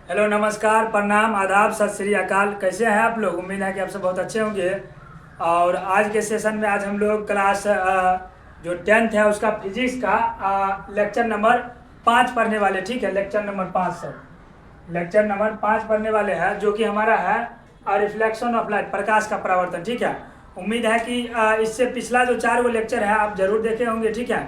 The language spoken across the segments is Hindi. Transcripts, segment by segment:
हेलो, नमस्कार, प्रणाम, आदाब, सत श्री अकाल। कैसे हैं आप लोग? उम्मीद है कि आप सब बहुत अच्छे होंगे। और आज के सेशन में आज हम लोग क्लास जो 10th है उसका फिजिक्स का लेक्चर नंबर 5 पढ़ने वाले। ठीक है, lecture number 5 sir, lecture number 5 पढ़ने वाले हैं, जो कि हमारा है रिफ्लेक्शन ऑफ लाइट, प्रकाश का परावर्तन। ठीक है, उम्मीद है कि इससे पिछला जो 4 गो लेक्चर है आप जरूर देखे होंगे। ठीक है,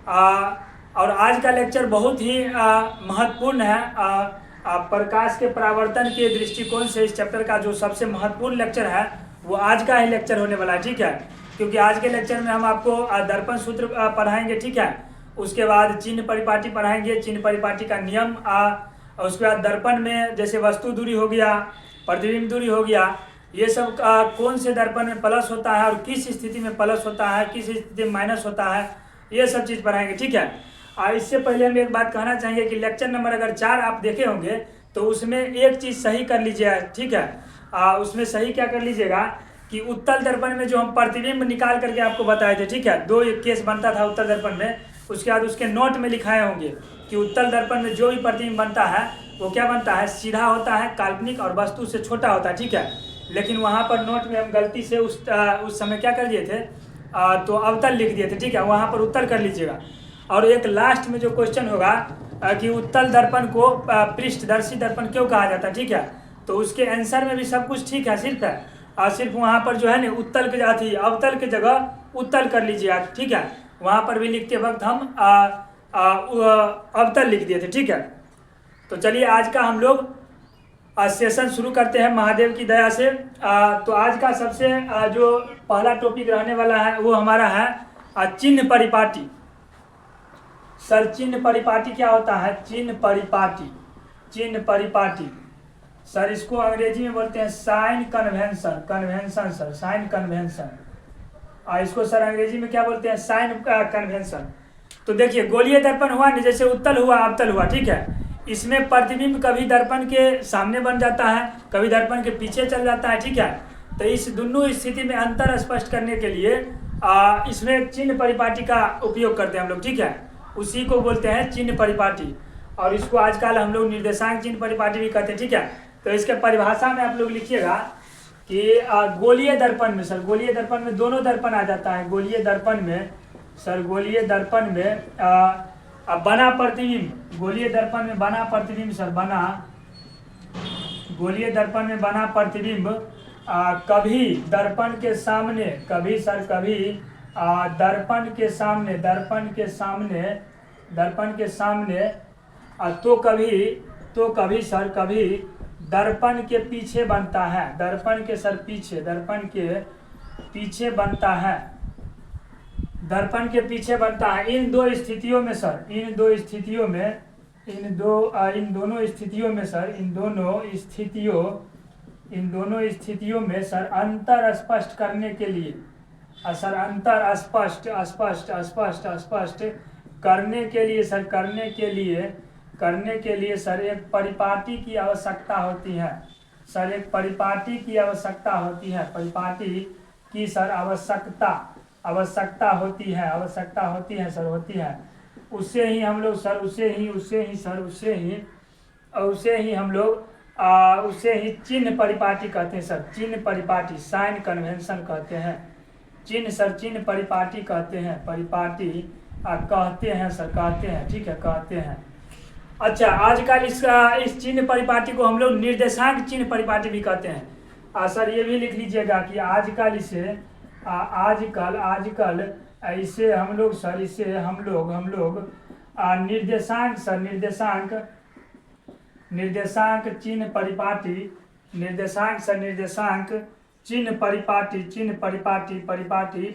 और आज का लेक्चर बहुत ही महत्वपूर्ण है। प्रकाश के परावर्तन के दृष्टिकोण से इस चैप्टर का जो सबसे महत्वपूर्ण लेक्चर है वो आज का ही लेक्चर होने वाला है। ठीक है, क्योंकि आज के लेक्चर में हम आपको दर्पण सूत्र पढ़ाएंगे। ठीक है, उसके बाद चिन्ह परिपाटी पढ़ाएंगे, चिन्ह परिपाटी का नियम, उसके बाद दर्पण में जैसे वस्तु दूरी हो गया, प्रतिबिंब दूरी हो गया, ये सब कौन से दर्पण में प्लस होता है और किस स्थिति में प्लस होता है, किस स्थिति में माइनस होता है, ये सब चीज़ पढ़ाएंगे। ठीक है, इससे पहले हम एक बात कहना चाहेंगे कि लेक्चर नंबर अगर 4 आप देखे होंगे तो उसमें एक चीज़ सही कर लीजिएगा। ठीक है, उसमें सही क्या कर लीजिएगा कि उत्तल दर्पण में जो हम प्रतिबिंब निकाल करके आपको बताए थे। ठीक है, 2 एक केस बनता था उत्तल दर्पण में, उसके बाद उसके नोट में लिखाए होंगे कि उत्तल दर्पण में जो भी प्रतिबिंब बनता है वो क्या बनता है, सीधा होता है, काल्पनिक और वस्तु से छोटा होता है। ठीक है, लेकिन वहाँ पर नोट में हम गलती से उस समय क्या कर दिए थे, तो अवतल लिख दिए थे। ठीक है, वहाँ पर उत्तर कर लीजिएगा। और एक लास्ट में जो क्वेश्चन होगा कि उत्तल दर्पण को पृष्ठदर्शी दर्पण क्यों कहा जाता है। ठीक है, तो उसके आंसर में भी सब कुछ ठीक है, सिर्फ वहाँ पर जो है ना उत्तल के जाती अवतल की जगह उत्तल कर लीजिए आप। ठीक है, वहाँ पर भी लिखते वक्त हम अवतल लिख दिए थे। ठीक है, तो चलिए आज का हम लोग सेशन शुरू करते हैं महादेव की दया से। तो आज का सबसे जो पहला टॉपिक रहने वाला है वो हमारा है चिन्ह परिपाटी। सर, चिन्ह परिपाटी क्या होता है? चिन्ह परिपाटी, चिन्ह परिपाटी सर, इसको अंग्रेजी में बोलते हैं sign convention, convention sir, sign convention. इसको सर अंग्रेजी में क्या बोलते हैं? Sign convention. तो देखिए, गोलीय दर्पण हुआ ना, जैसे उत्तल हुआ अवतल हुआ। ठीक है, इसमें प्रतिबिंब कभी दर्पण के सामने बन जाता है, कभी दर्पण के पीछे चल जाता है। ठीक है, तो इस दोनों स्थिति में अंतर स्पष्ट करने के लिए इसमें चिन्ह परिपाटी का उपयोग करते हैं हम लोग। ठीक है, उसी को बोलते हैं चिन्ह परिपाटी, और इसको आजकल हम लोग निर्देशांक चिन्ह परिपाटी भी कहते हैं। ठीक है, तो इसके परिभाषा में आप लोग लिखिएगा कि गोलीय दर्पण में, सर गोलीय दर्पण में दोनों दर्पण आ जाता है। गोलीय दर्पण में सर, गोलीय दर्पण में बना प्रतिबिंब, गोलीय दर्पण में बना प्रतिबिंब सर, बना गोलीय दर्पण में बना प्रतिबिंब कभी दर्पण के सामने, कभी सर कभी दर्पण के सामने, दर्पण के सामने, दर्पण के सामने, तो कभी सर कभी दर्पण के पीछे बनता है, दर्पण के सर पीछे, दर्पण के पीछे बनता है, दर्पण के पीछे बनता है। इन दो स्थितियों में सर, इन दोनों स्थितियों में सर, इन दोनों स्थितियों में सर अंतर स्पष्ट करने के लिए, सर अंतर स्पष्ट करने के लिए सर, करने के लिए सर एक परिपाटी की आवश्यकता होती है। सर एक परिपाटी की आवश्यकता होती है, परिपाटी की सर आवश्यकता होती है सर, होती है। उससे ही हम लोग सर, उससे ही हम लोग उसे ही चिन्ह परिपाटी कहते हैं सर, चिन्ह परिपाटी, साइन कन्वेंशन कहते हैं। चिन्ह सर, चिन्ह परिपाटी कहते हैं, परिपाटी कहते हैं सर, कहते हैं। ठीक है, कहते हैं। अच्छा, आजकल इस चिन्ह परिपाटी को हम लोग निर्देशांक चिन्ह परिपाटी भी कहते हैं। सर ये भी लिख लीजिएगा कि आजकल इसे आजकल इसे हम लोग सर, इसे हम लोग निर्देशांक सर, निर्देशांक चिन्ह परिपाटी, निर्देशांक सर, निर्देशांक चिन्ह परिपाटी, परिपाटी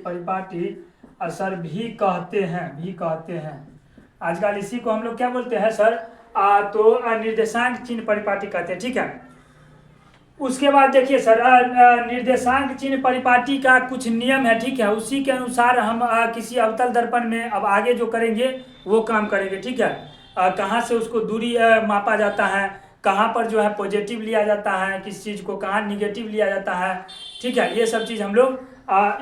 सर भी कहते हैं। आजकल इसी को हम लोग क्या बोलते हैं सर, तो निर्देशांक चिन्ह परिपाटी कहते हैं। ठीक है, उसके बाद देखिए सर, निर्देशांक चिन्ह परिपाटी का कुछ नियम है। ठीक है, उसी के अनुसार हम किसी अवतल दर्पण में अब आगे जो करेंगे वो काम करेंगे। ठीक है, कहाँ से उसको दूरी मापा जाता है, कहाँ पर जो है पॉजिटिव लिया जाता है, किस चीज़ को कहाँ निगेटिव लिया जाता है। ठीक है, ये सब चीज़ हम लोग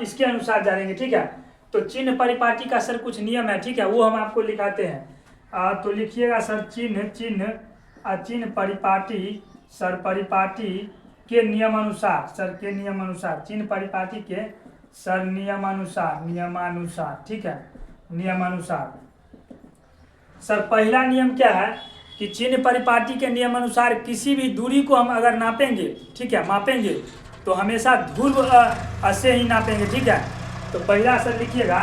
इसके अनुसार जानेंगे। ठीक है, तो चिन्ह परिपाटी का सर कुछ नियम है। ठीक है, वो हम आपको लिखाते हैं। तो लिखिएगा सर, चिन्ह चिन्ह परिपाटी सर परिपाटी के नियमानुसार, सर के नियमानुसार, चिन्ह परिपाटी के सर नियमानुसार, ठीक है, नियमानुसार। सर पहला नियम क्या है कि चिन्ह परिपाटी के नियमानुसार किसी भी दूरी को हम अगर नापेंगे, ठीक है, मापेंगे तो हमेशा ध्रुव से ही नापेंगे, ठीक है। तो पहला सर लिखिएगा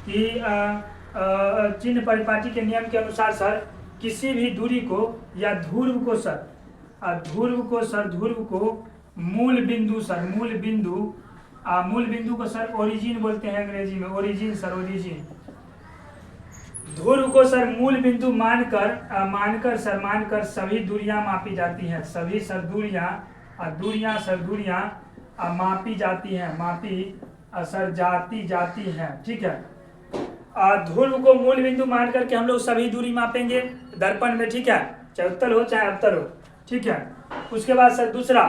कि चिन्ह परिपाटी के नियम के अनुसार सर किसी भी दूरी को या ध्रुव को सर ध्रुव को मूल बिंदु सर, मूल बिंदु को सर ओरिजिन बोलते हैं अंग्रेजी में, ओरिजिन सर, ओरिजिन। ध्रुव को सर मूल बिंदु मानकर सभी दूरियां मापी जाती हैं, सभी सर दूरियां मापी जाती हैं, ठीक है। ध्रुव को मूल बिंदु मान करके हम लोग सभी दूरी मापेंगे दर्पण में, ठीक है, चाहे उत्तल हो चाहे अवतल हो, ठीक है। उसके बाद सर दूसरा,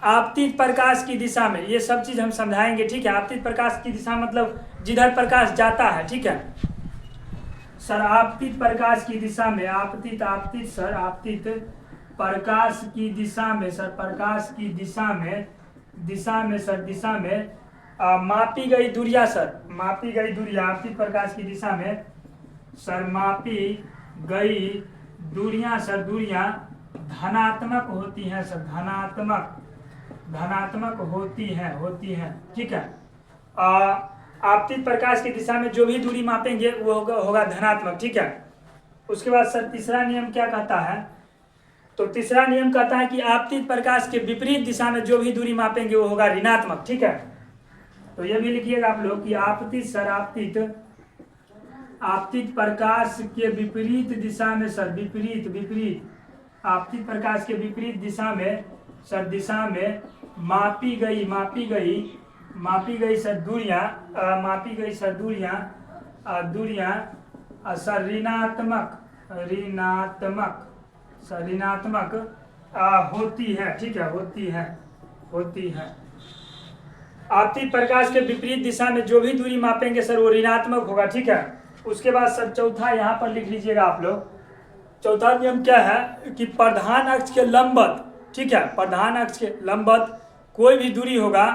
आपतित प्रकाश की दिशा में, ये सब चीज हम समझाएंगे, ठीक है। आपतित प्रकाश की दिशा मतलब जिधर प्रकाश जाता है, ठीक है सर। आपतित प्रकाश की दिशा में, आपतित प्रकाश की दिशा में सर, प्रकाश की दिशा में मापी गई दूरियां सर, मापी गई दूरियां आपतित प्रकाश की दिशा में सर मापी गई दूरियां सर, दूरियां धनात्मक होती हैं सर, धनात्मक होती हैं, ठीक है। आपतित प्रकाश की दिशा में जो भी दूरी मापेंगे वो होगा धनात्मक, ठीक है। उसके बाद सर तीसरा नियम क्या कहता है, तो तीसरा नियम कहता है कि आपतित प्रकाश के विपरीत दिशा में जो भी दूरी मापेंगे वो होगा ऋणात्मक, ठीक है। तो ये भी लिखिएगा आप लोग कि आपतित प्रकाश के विपरीत दिशा में सर, विपरीत आपतित प्रकाश के विपरीत दिशा में मापी गई सर दूरियां सर ऋणात्मक होती है, ठीक है, होती है। आपतित प्रकाश के विपरीत दिशा में जो भी दूरी मापेंगे सर वो ऋणात्मक होगा, ठीक है। उसके बाद सर चौथा यहाँ पर लिख लीजिएगा आप लोग, चौथा नियम क्या है कि प्रधान अक्ष के लंबवत, ठीक है, प्रधान अक्ष के लंबवत कोई भी दूरी होगा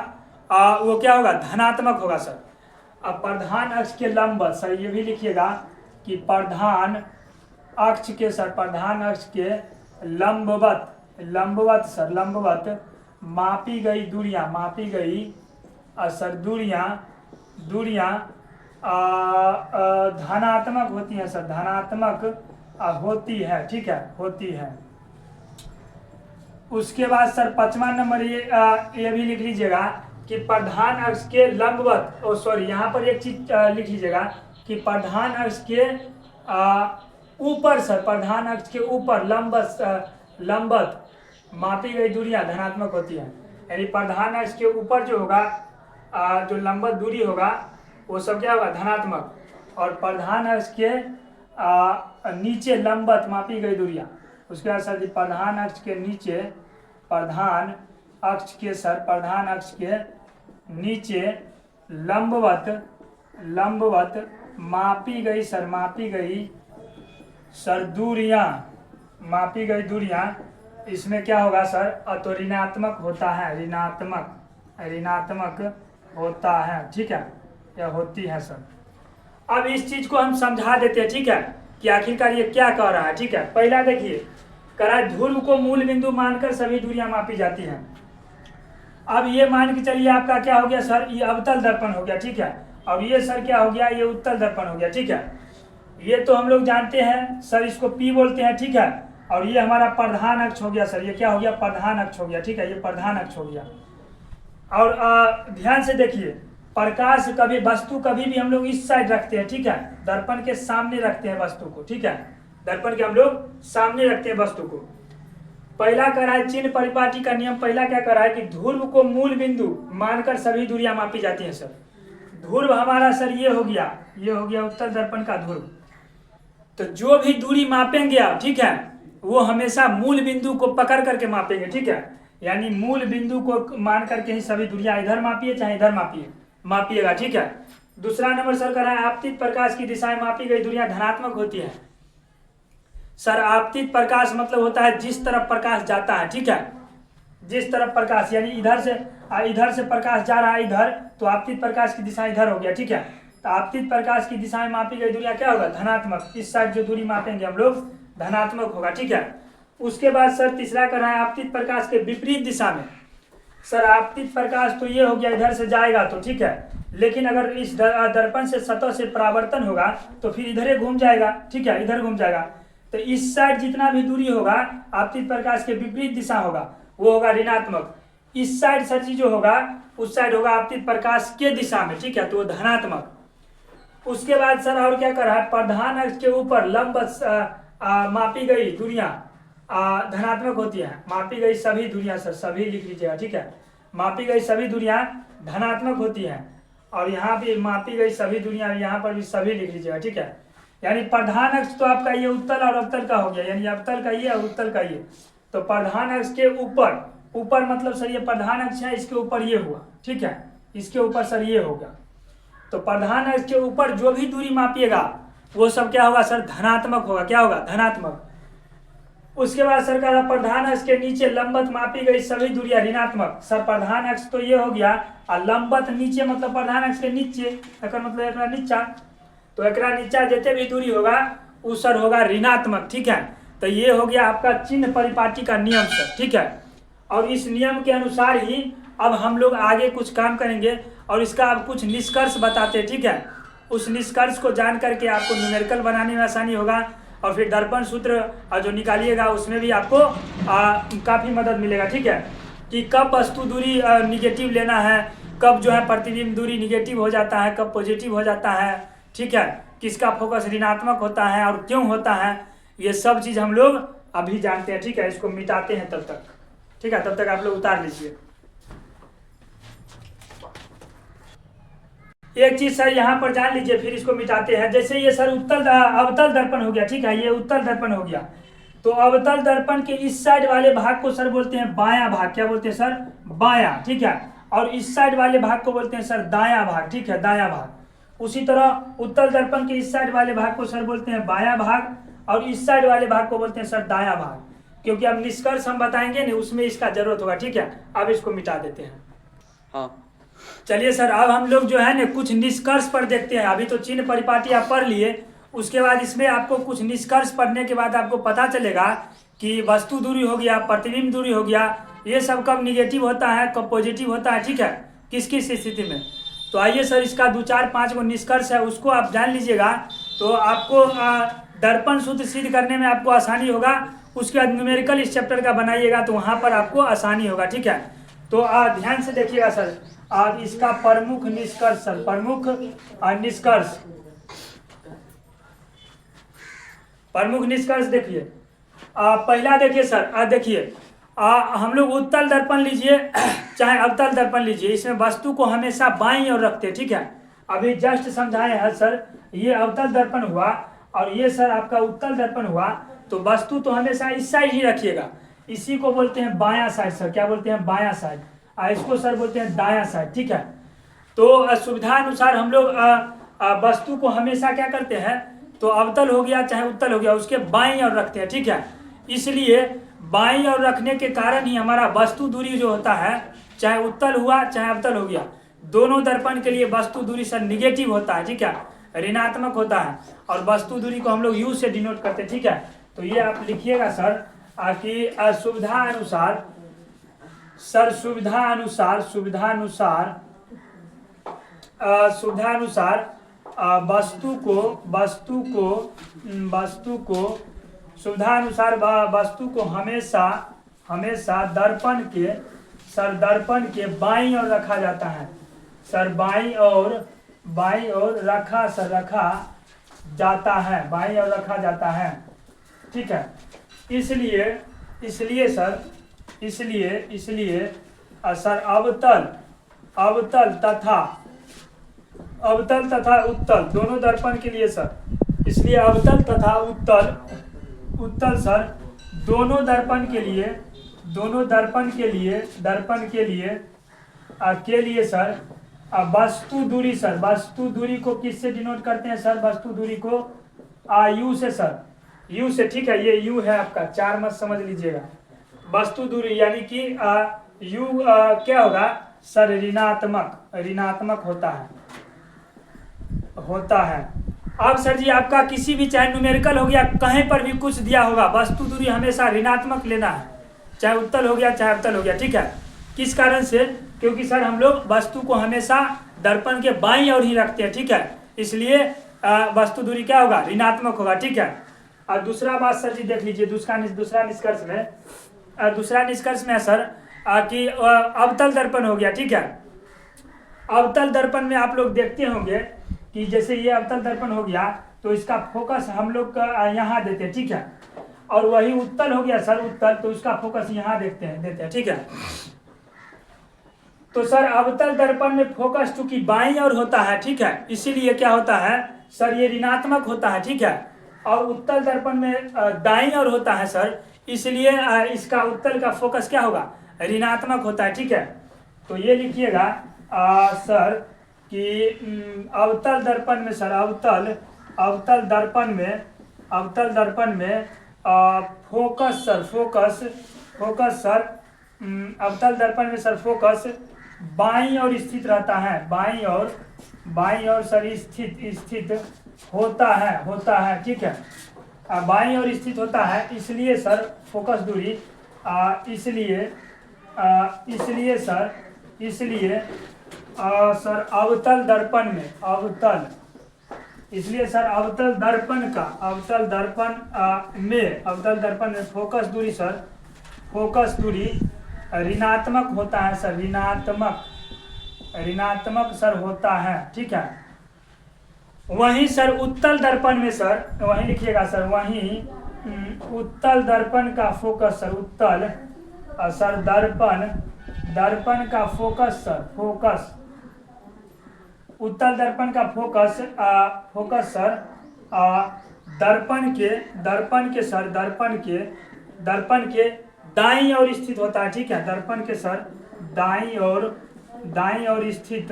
वो क्या होगा, धनात्मक होगा सर। अब प्रधान अक्ष के लंबवत सर ये भी लिखिएगा कि प्रधान अक्ष के लंबवत सर मापी गई सर दूरियां धनात्मक होती हैं सर, धनात्मक होती है, ठीक है, होती है। उसके बाद सर 5वां नंबर ये भी लिख लीजिएगा कि प्रधान अक्ष के लंबवत, यहाँ पर एक चीज लिख लीजिएगा कि प्रधान अक्ष के ऊपर सर, प्रधान अक्ष के ऊपर लंबवत मापी गई दूरियां धनात्मक होती है। यानी प्रधान अक्ष के ऊपर जो होगा जो लंबवत दूरी होगा वो सब क्या होगा, धनात्मक। और प्रधान अक्ष के नीचे लंबवत मापी गई दूरियां, उसके बाद सर प्रधान अक्ष के नीचे, प्रधान अक्ष के नीचे लंबवत मापी गई सर दूरियां इसमें क्या होगा सर, तो ऋणात्मक होता है, ऋणात्मक होता है, ठीक है, या होती है सर। अब इस चीज को हम समझा देते हैं, ठीक है, कि आखिरकार ये क्या कह रहा है, ठीक है। पहला देखिए, कह रहा है ध्रुव को मूल बिंदु मानकर सभी दूरियां मापी जाती हैं। अब ये मान के चलिए आपका क्या हो गया सर, ये अवतल दर्पण हो गया, ठीक है। और ये सर क्या हो गया, ये उत्तल दर्पण हो गया, ठीक है। ये तो हम लोग जानते हैं सर, इसको P बोलते हैं, ठीक है। और ये हमारा प्रधान अक्ष हो गया सर, ये क्या हो गया, प्रधान अक्ष हो गया, ठीक है, ये प्रधान अक्ष हो गया। और ध्यान से देखिए, प्रकाश वस्तु कभी भी हम लोग इस साइड रखते हैं, ठीक है, दर्पण के सामने रखते हैं वस्तु को, ठीक है, दर्पण के हम लोग सामने रखते हैं वस्तु को। पहला कह रहा है चिन्ह परिपाटी का नियम, पहला क्या कह रहा है कि ध्रुव को मूल बिंदु मानकर सभी दूरियां मापी जाती हैं सर। ध्रुव हमारा सर ये हो गया उत्तल दर्पण का ध्रुव। तो जो भी दूरी मापेंगे आप, ठीक है, वो हमेशा मूल बिंदु को पकड़ करके मापेंगे, ठीक है। यानी मूल बिंदु को मान करके ही सभी दूरियां इधर मापिए चाहे इधर मापिएगा, ठीक है। दूसरा नंबर सर कह रहा है आपतित प्रकाश की दिशा में मापी गई दूरियां धनात्मक होती है। सर आपतित प्रकाश मतलब होता है जिस तरफ प्रकाश जाता है, ठीक है, जिस तरफ प्रकाश, यानी इधर से प्रकाश जा रहा है इधर, तो आपतित प्रकाश की दिशा इधर हो गया, ठीक है। तो आपतित प्रकाश की दिशा में मापी गई दूरियां क्या होगा, धनात्मक। इस साइड जो दूरी मापेंगे हम लोग धनात्मक होगा, ठीक है। उसके बाद सर तीसरा कर रहा है आपतित प्रकाश के विपरीत दिशा में। सर आपतित प्रकाश तो ये हो गया इधर से जाएगा तो ठीक है, लेकिन अगर इस दर्पण से सतह से परावर्तन होगा तो फिर इधर ही घूम जाएगा, ठीक है, इधर घूम जाएगा। तो इस साइड जितना भी दूरी होगा आपतित प्रकाश के विपरीत दिशा होगा, वो होगा ऋणात्मक। इस साइड सर जो होगा उस साइड होगा आपतित प्रकाश के दिशा में, ठीक है, तो वो धनात्मक। उसके बाद सर और क्या कर रहा है, प्रधान अक्ष के ऊपर लंब मापी गई दूरियां धनात्मक होती है। मापी गई सभी दूरियां, सर सभी लिख लीजिएगा, ठीक है, मापी गई सभी दूरियां धनात्मक होती हैं। और यहाँ भी मापी गई सभी दूरियां, यहाँ पर भी सभी लिख लीजिएगा, ठीक है। यानी प्रधान अक्ष तो आपका ये उत्तल और अवतल का हो गया, यानी अवतल का ये और उत्तल का ये। तो प्रधान अक्ष के ऊपर, ऊपर मतलब सर ये प्रधान अक्ष है, इसके ऊपर ये हुआ, ठीक है, इसके ऊपर सर ये होगा। तो प्रधान अक्ष के ऊपर जो भी दूरी मापिएगा वो सब क्या होगा सर, धनात्मक होगा। क्या होगा, धनात्मक। उसके बाद सर कह रहा प्रधान अक्ष के नीचे लंबवत मापी गई सभी दूरियां ऋणात्मक। सर प्रधान अक्ष तो ये हो गया, और लंबवत नीचे मतलब प्रधान अक्ष के नीचे, मतलब एकरा नीचा, तो एकरा नीचा जितने भी दूरी होगा वो सर होगा ऋणात्मक, ठीक है। तो ये हो गया आपका चिन्ह परिपाटी का नियम सर, ठीक है। और इस नियम के अनुसार ही अब हम लोग आगे कुछ काम करेंगे और इसका अब कुछ निष्कर्ष बताते हैं, ठीक है। उस निष्कर्ष को जान करके आपको न्यूमेरिकल बनाने में आसानी होगा और फिर दर्पण सूत्र जो निकालिएगा उसमें भी आपको काफ़ी मदद मिलेगा, ठीक है, कि कब वस्तु दूरी निगेटिव लेना है, कब जो है प्रतिबिंब दूरी निगेटिव हो जाता है, कब पॉजिटिव हो जाता है, ठीक है, किसका फोकस ऋणात्मक होता है और क्यों होता है, ये सब चीज़ हम लोग अभी जानते हैं, ठीक है। इसको मिटाते हैं तब तक, ठीक है, तब तक आप लोग उतार लीजिए। एक चीज सर यहाँ पर जान लीजिए, फिर इसको मिटाते हैं। जैसे ये सर अवतल दर्पण हो गया, ठीक है, ये उत्तल दर्पण हो गया। तो अवतल दर्पण के इस साइड वाले भाग को सर बोलते हैं बायां भाग। क्या बोलते हैं सर, बायां, ठीक है। और इस साइड वाले भाग को बोलते हैं सर दायां भाग, ठीक है, दायां भाग। उसी तरह उत्तल दर्पण के इस साइड वाले भाग को सर बोलते हैं बायां भाग, और इस साइड वाले भाग को बोलते हैं सर दायां भाग। क्योंकि अब निष्कर्ष हम बताएंगे नहीं, उसमें इसका जरूरत होगा, ठीक है। अब इसको मिटा देते हैं। हाँ चलिए सर, अब हम लोग जो है ना कुछ निष्कर्ष पर देखते हैं। अभी तो चिन्ह परिपाटी आप पढ़ लिए, उसके बाद इसमें आपको कुछ निष्कर्ष पढ़ने के बाद आपको पता चलेगा कि वस्तु दूरी हो गया, प्रतिबिंब दूरी हो गया, ये सब कब निगेटिव होता है, कब पॉजिटिव होता है, ठीक है, किस किस स्थिति में। तो आइए सर, इसका 2 4 5 गो निष्कर्ष है, उसको आप जान लीजिएगा तो आपको दर्पण सूत्र सिद्ध करने में आपको आसानी होगा। उसके बाद न्यूमेरिकल इस चैप्टर का बनाइएगा तो वहाँ पर आपको आसानी होगा, ठीक है। तो ध्यान से देखिएगा सर, अब इसका प्रमुख निष्कर्ष सर, प्रमुख निष्कर्ष, प्रमुख निष्कर्ष देखिए। पहला देखिए सर, देखिए हम लोग उत्तल दर्पण लीजिए चाहे अवतल दर्पण लीजिए, इसमें वस्तु को हमेशा बाईं ओर रखते हैं, ठीक है। अभी जस्ट समझाए हैं सर, ये अवतल दर्पण हुआ और ये सर आपका उत्तल दर्पण हुआ, तो वस्तु तो हमेशा इस साइड ही रखिएगा। इसी को बोलते हैं बायां साइड सर। क्या बोलते हैं, बायां साइड। इसको सर बोलते हैं दायां साइड, ठीक है। तो सुविधा अनुसार हम लोग वस्तु को हमेशा क्या करते हैं, तो अवतल हो गया चाहे उत्तल हो गया उसके बाईं ओर रखते हैं, ठीक है। इसलिए बाईं ओर रखने के कारण ही हमारा वस्तु दूरी जो होता है, चाहे उत्तल हुआ चाहे अवतल हो गया, दोनों दर्पण के लिए वस्तु दूरी सर निगेटिव होता है, ठीक है, ऋणात्मक होता है। और वस्तु दूरी को हम लोग यू से डिनोट करते हैं, ठीक है। तो ये आप लिखिएगा सर कि सुविधा अनुसार सर, सुविधा अनुसार वस्तु को हमेशा दर्पण के बाईं ओर रखा जाता है सर, बाईं ओर रखा जाता है, बाईं ओर रखा जाता है, ठीक है। इसलिए सर अवतल तथा उत्तल दोनों दर्पण के लिए सर, इसलिए अवतल तथा उत्तल सर दोनों दर्पण के लिए सर वस्तु दूरी को किससे डिनोट करते हैं सर, वस्तु दूरी को यू से सर, यू से, ठीक है, ये यू है आपका, 4 मत समझ लीजिएगा। वस्तु दूरी यानी कि यू क्या होगा सर, ऋणात्मक होता है। अब सर जी आपका किसी भी, चाहे न्यूमेरिकल हो गया, कहीं पर भी कुछ दिया होगा, वस्तु दूरी हमेशा ऋणात्मक लेना है, चाहे उत्तल हो गया चाहे अवतल हो गया, ठीक है। किस कारण से? क्योंकि सर हम लोग वस्तु को हमेशा दर्पण के बाईं ओर ही रखते हैं, ठीक है, इसलिए वस्तु दूरी क्या होगा, ऋणात्मक होगा, ठीक है। और दूसरा बात सर जी देख लीजिए, दूसरा निष्कर्ष में है सर कि अवतल दर्पण हो गया, ठीक है। अवतल दर्पण में आप लोग देखते होंगे कि जैसे ये अवतल दर्पण हो गया तो इसका फोकस हम लोग यहाँ देते हैं, ठीक है, और वही उत्तल हो गया सर, उत्तल, तो इसका फोकस यहाँ देते हैं, ठीक है। तो सर अवतल दर्पण में फोकस चूंकि बाईं ओर होता है, ठीक है, इसीलिए क्या होता है सर, ये ऋणात्मक होता है, ठीक है, और उत्तल दर्पण में दाईं ओर होता है सर, इसलिए इसका उत्तल का फोकस क्या होगा, ऋणात्मक होता है, ठीक है। तो ये लिखिएगा सर कि अवतल दर्पण में सर, अवतल दर्पण में फोकस सर अवतल दर्पण में सर फोकस बाईं ओर स्थित रहता है, बाईं ओर सर स्थित होता है, ठीक है, बाईं ओर स्थित होता है, इसलिए सर फोकस दूरी इसलिए सर अवतल दर्पण में फोकस दूरी ऋणात्मक होता है सर, ऋणात्मक सर होता है, ठीक है। वहीं सर उत्तल दर्पण में सर, वहीं लिखिएगा सर, वहीं उत्तल दर्पण का फोकस सर, दर्पण का फोकस उत्तल दर्पण का फोकस सर दर्पण के दाईं ओर स्थित होता है, ठीक है, दर्पण के सर दाईं ओर स्थित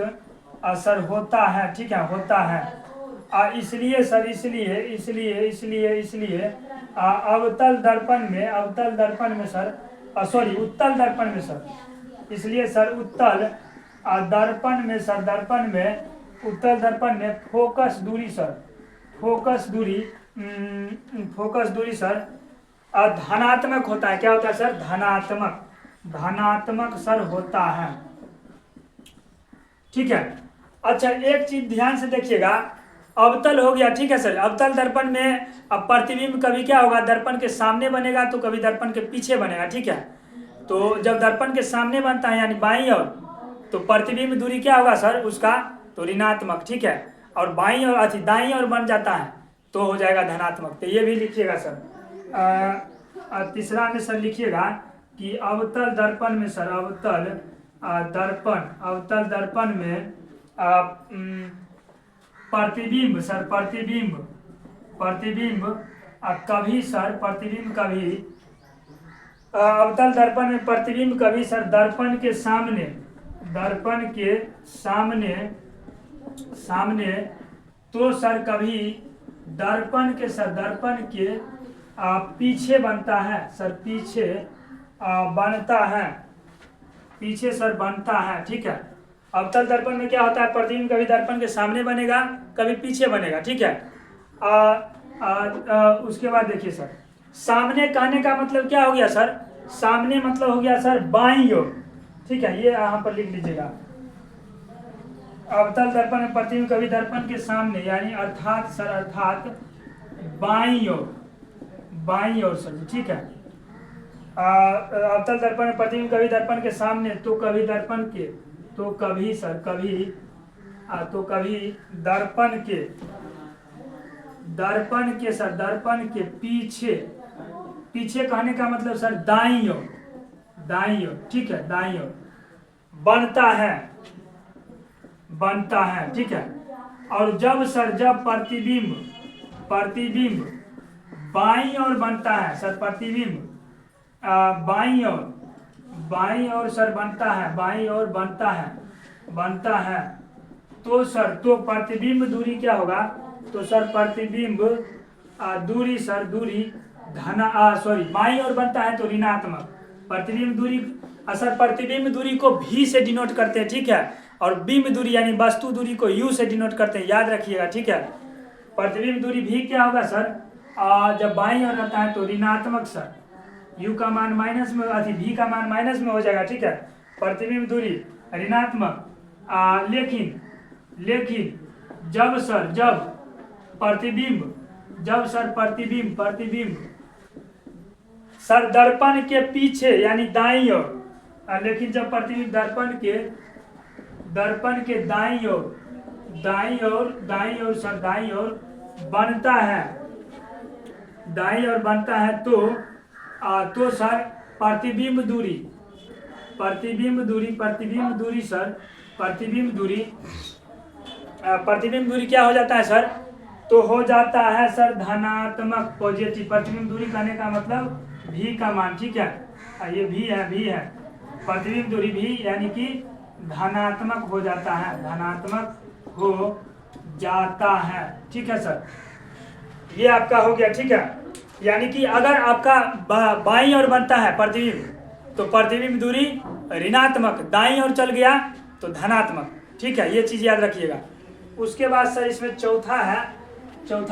सर होता है, ठीक है, होता है। इसलिए सर इसलिए अवतल दर्पण में सर उत्तल दर्पण में सर, इसलिए सर उत्तल दर्पण में फोकस दूरी सर धनात्मक होता है। क्या होता है सर? धनात्मक सर होता है, ठीक है। अच्छा, एक चीज ध्यान से देखिएगा, अवतल हो गया, ठीक है सर। अवतल दर्पण में अब प्रतिबिंब कभी क्या होगा, दर्पण के सामने बनेगा तो कभी दर्पण के पीछे बनेगा, ठीक है। तो जब दर्पण के सामने बनता है यानी बाईं ओर, तो प्रतिबिंब दूरी क्या होगा सर उसका, तो ऋणात्मक, ठीक है। और बाईं ओर दाईं ओर बन जाता है तो हो जाएगा धनात्मक। तो ये भी लिखिएगा सर। तीसरा में सर लिखिएगा कि अवतल दर्पण में सर, अवतल दर्पण में प्रतिबिंब कभी सर, अवतल दर्पण में प्रतिबिंब कभी सर दर्पण के सामने तो सर कभी दर्पण के पीछे बनता है सर, पीछे सर बनता है, ठीक है। अवतल दर्पण में क्या होता है, प्रतिबिंब कभी दर्पण के सामने बनेगा कभी पीछे बनेगा, ठीक है। उसके बाद देखिए सर, सामने कहने का मतलब क्या हो गया सर, सामने मतलब हो गया सर बाईं ओर, ठीक है। ये यहाँ पर लिख लीजिएगा, अवतल दर्पण में प्रतिबिंब कभी दर्पण के सामने यानी अर्थात बाईं ओर सर, ठीक है। अवतल दर्पण में प्रतिबिंब कभी दर्पण के सामने तो कभी दर्पण के, तो कभी दर्पण के पीछे कहने का मतलब सर दाईं ओर, ठीक है, दाईं ओर बनता है, ठीक है। और जब प्रतिबिंब बाईं ओर बनता है सर, प्रतिबिंब बाईं ओर सर बनता है तो सर, तो प्रतिबिंब दूरी क्या होगा, तो सर प्रतिबिंब दूरी सर दूरी बाईं ओर बनता है तो ऋणात्मक। प्रतिबिंब दूरी सर प्रतिबिंब दूरी को भी से डिनोट करते हैं, ठीक है, और बिंब दूरी यानी वस्तु दूरी को यू से डिनोट करते हैं, याद रखिएगा, ठीक है। प्रतिबिंब दूरी भी क्या होगा सर, जब बाईं ओर रहता है तो ऋणात्मक सर, u का मान माइनस में v का मान माइनस में हो जाएगा, ठीक है। प्रतिबिंब दूरी ऋणात्मक, लेकिन जब प्रतिबिंब सर दर्पण के पीछे यानी दाईं ओर, लेकिन जब प्रतिबिंब दर्पण के दाईं ओर सर दाईं ओर बनता है तो सर प्रतिबिंब दूरी क्या हो जाता है सर, तो हो जाता है सर धनात्मक पॉजिटिव। प्रतिबिंब दूरी कहने का मतलब v का मान, ठीक है, ये v है, प्रतिबिंब दूरी भी यानी कि धनात्मक हो जाता है, ठीक है सर। ये आपका हो गया, ठीक है। यानी कि अगर आपका बाईं ओर बनता है प्रतिबिंब तो प्रतिबिंब दूरी ऋणात्मक, दाईं ओर चल गया तो धनात्मक, ठीक है, ये चीज याद रखिएगा। उसके बाद सर इसमें चौथा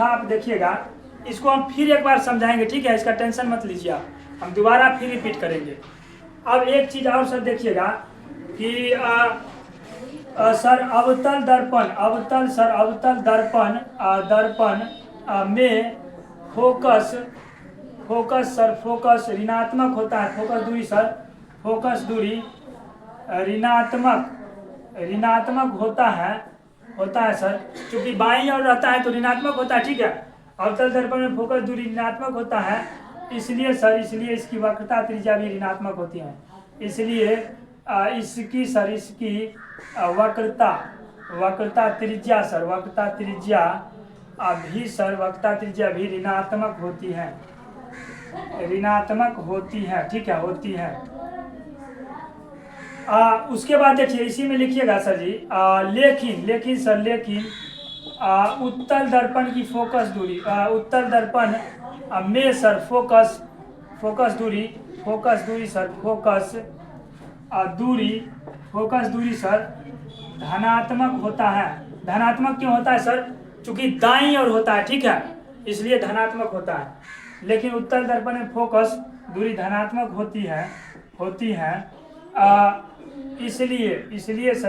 आप देखिएगा, इसको हम फिर एक बार समझाएंगे, ठीक है, इसका टेंशन मत लीजिए आप, हम दोबारा फिर रिपीट करेंगे। अब एक चीज और सर देखिएगा कि सर अवतल दर्पण में फोकस ऋणात्मक होता है, फोकस दूरी ऋणात्मक होता है सर, क्योंकि बाईं ओर रहता है तो ऋणात्मक होता है, ठीक है। अवतल दर्पण में फोकस दूरी ऋणात्मक होता है, इसलिए इसकी वक्रता त्रिज्या भी ऋणात्मक होती है, इसलिए इसकी वक्रता त्रिज्या भी ऋणात्मक होती है, ठीक है, होती है। उसके बाद देखिए इसी में लिखिएगा सर जी, लेकिन उत्तल दर्पण की फोकस दूरी, उत्तल दर्पण में सर फोकस दूरी सर धनात्मक होता है। धनात्मक क्यों होता है सर, चूंकि दाईं ओर होता है, ठीक है, इसलिए धनात्मक होता है। लेकिन उत्तल दर्पण में फोकस दूरी धनात्मक होती है, इसलिए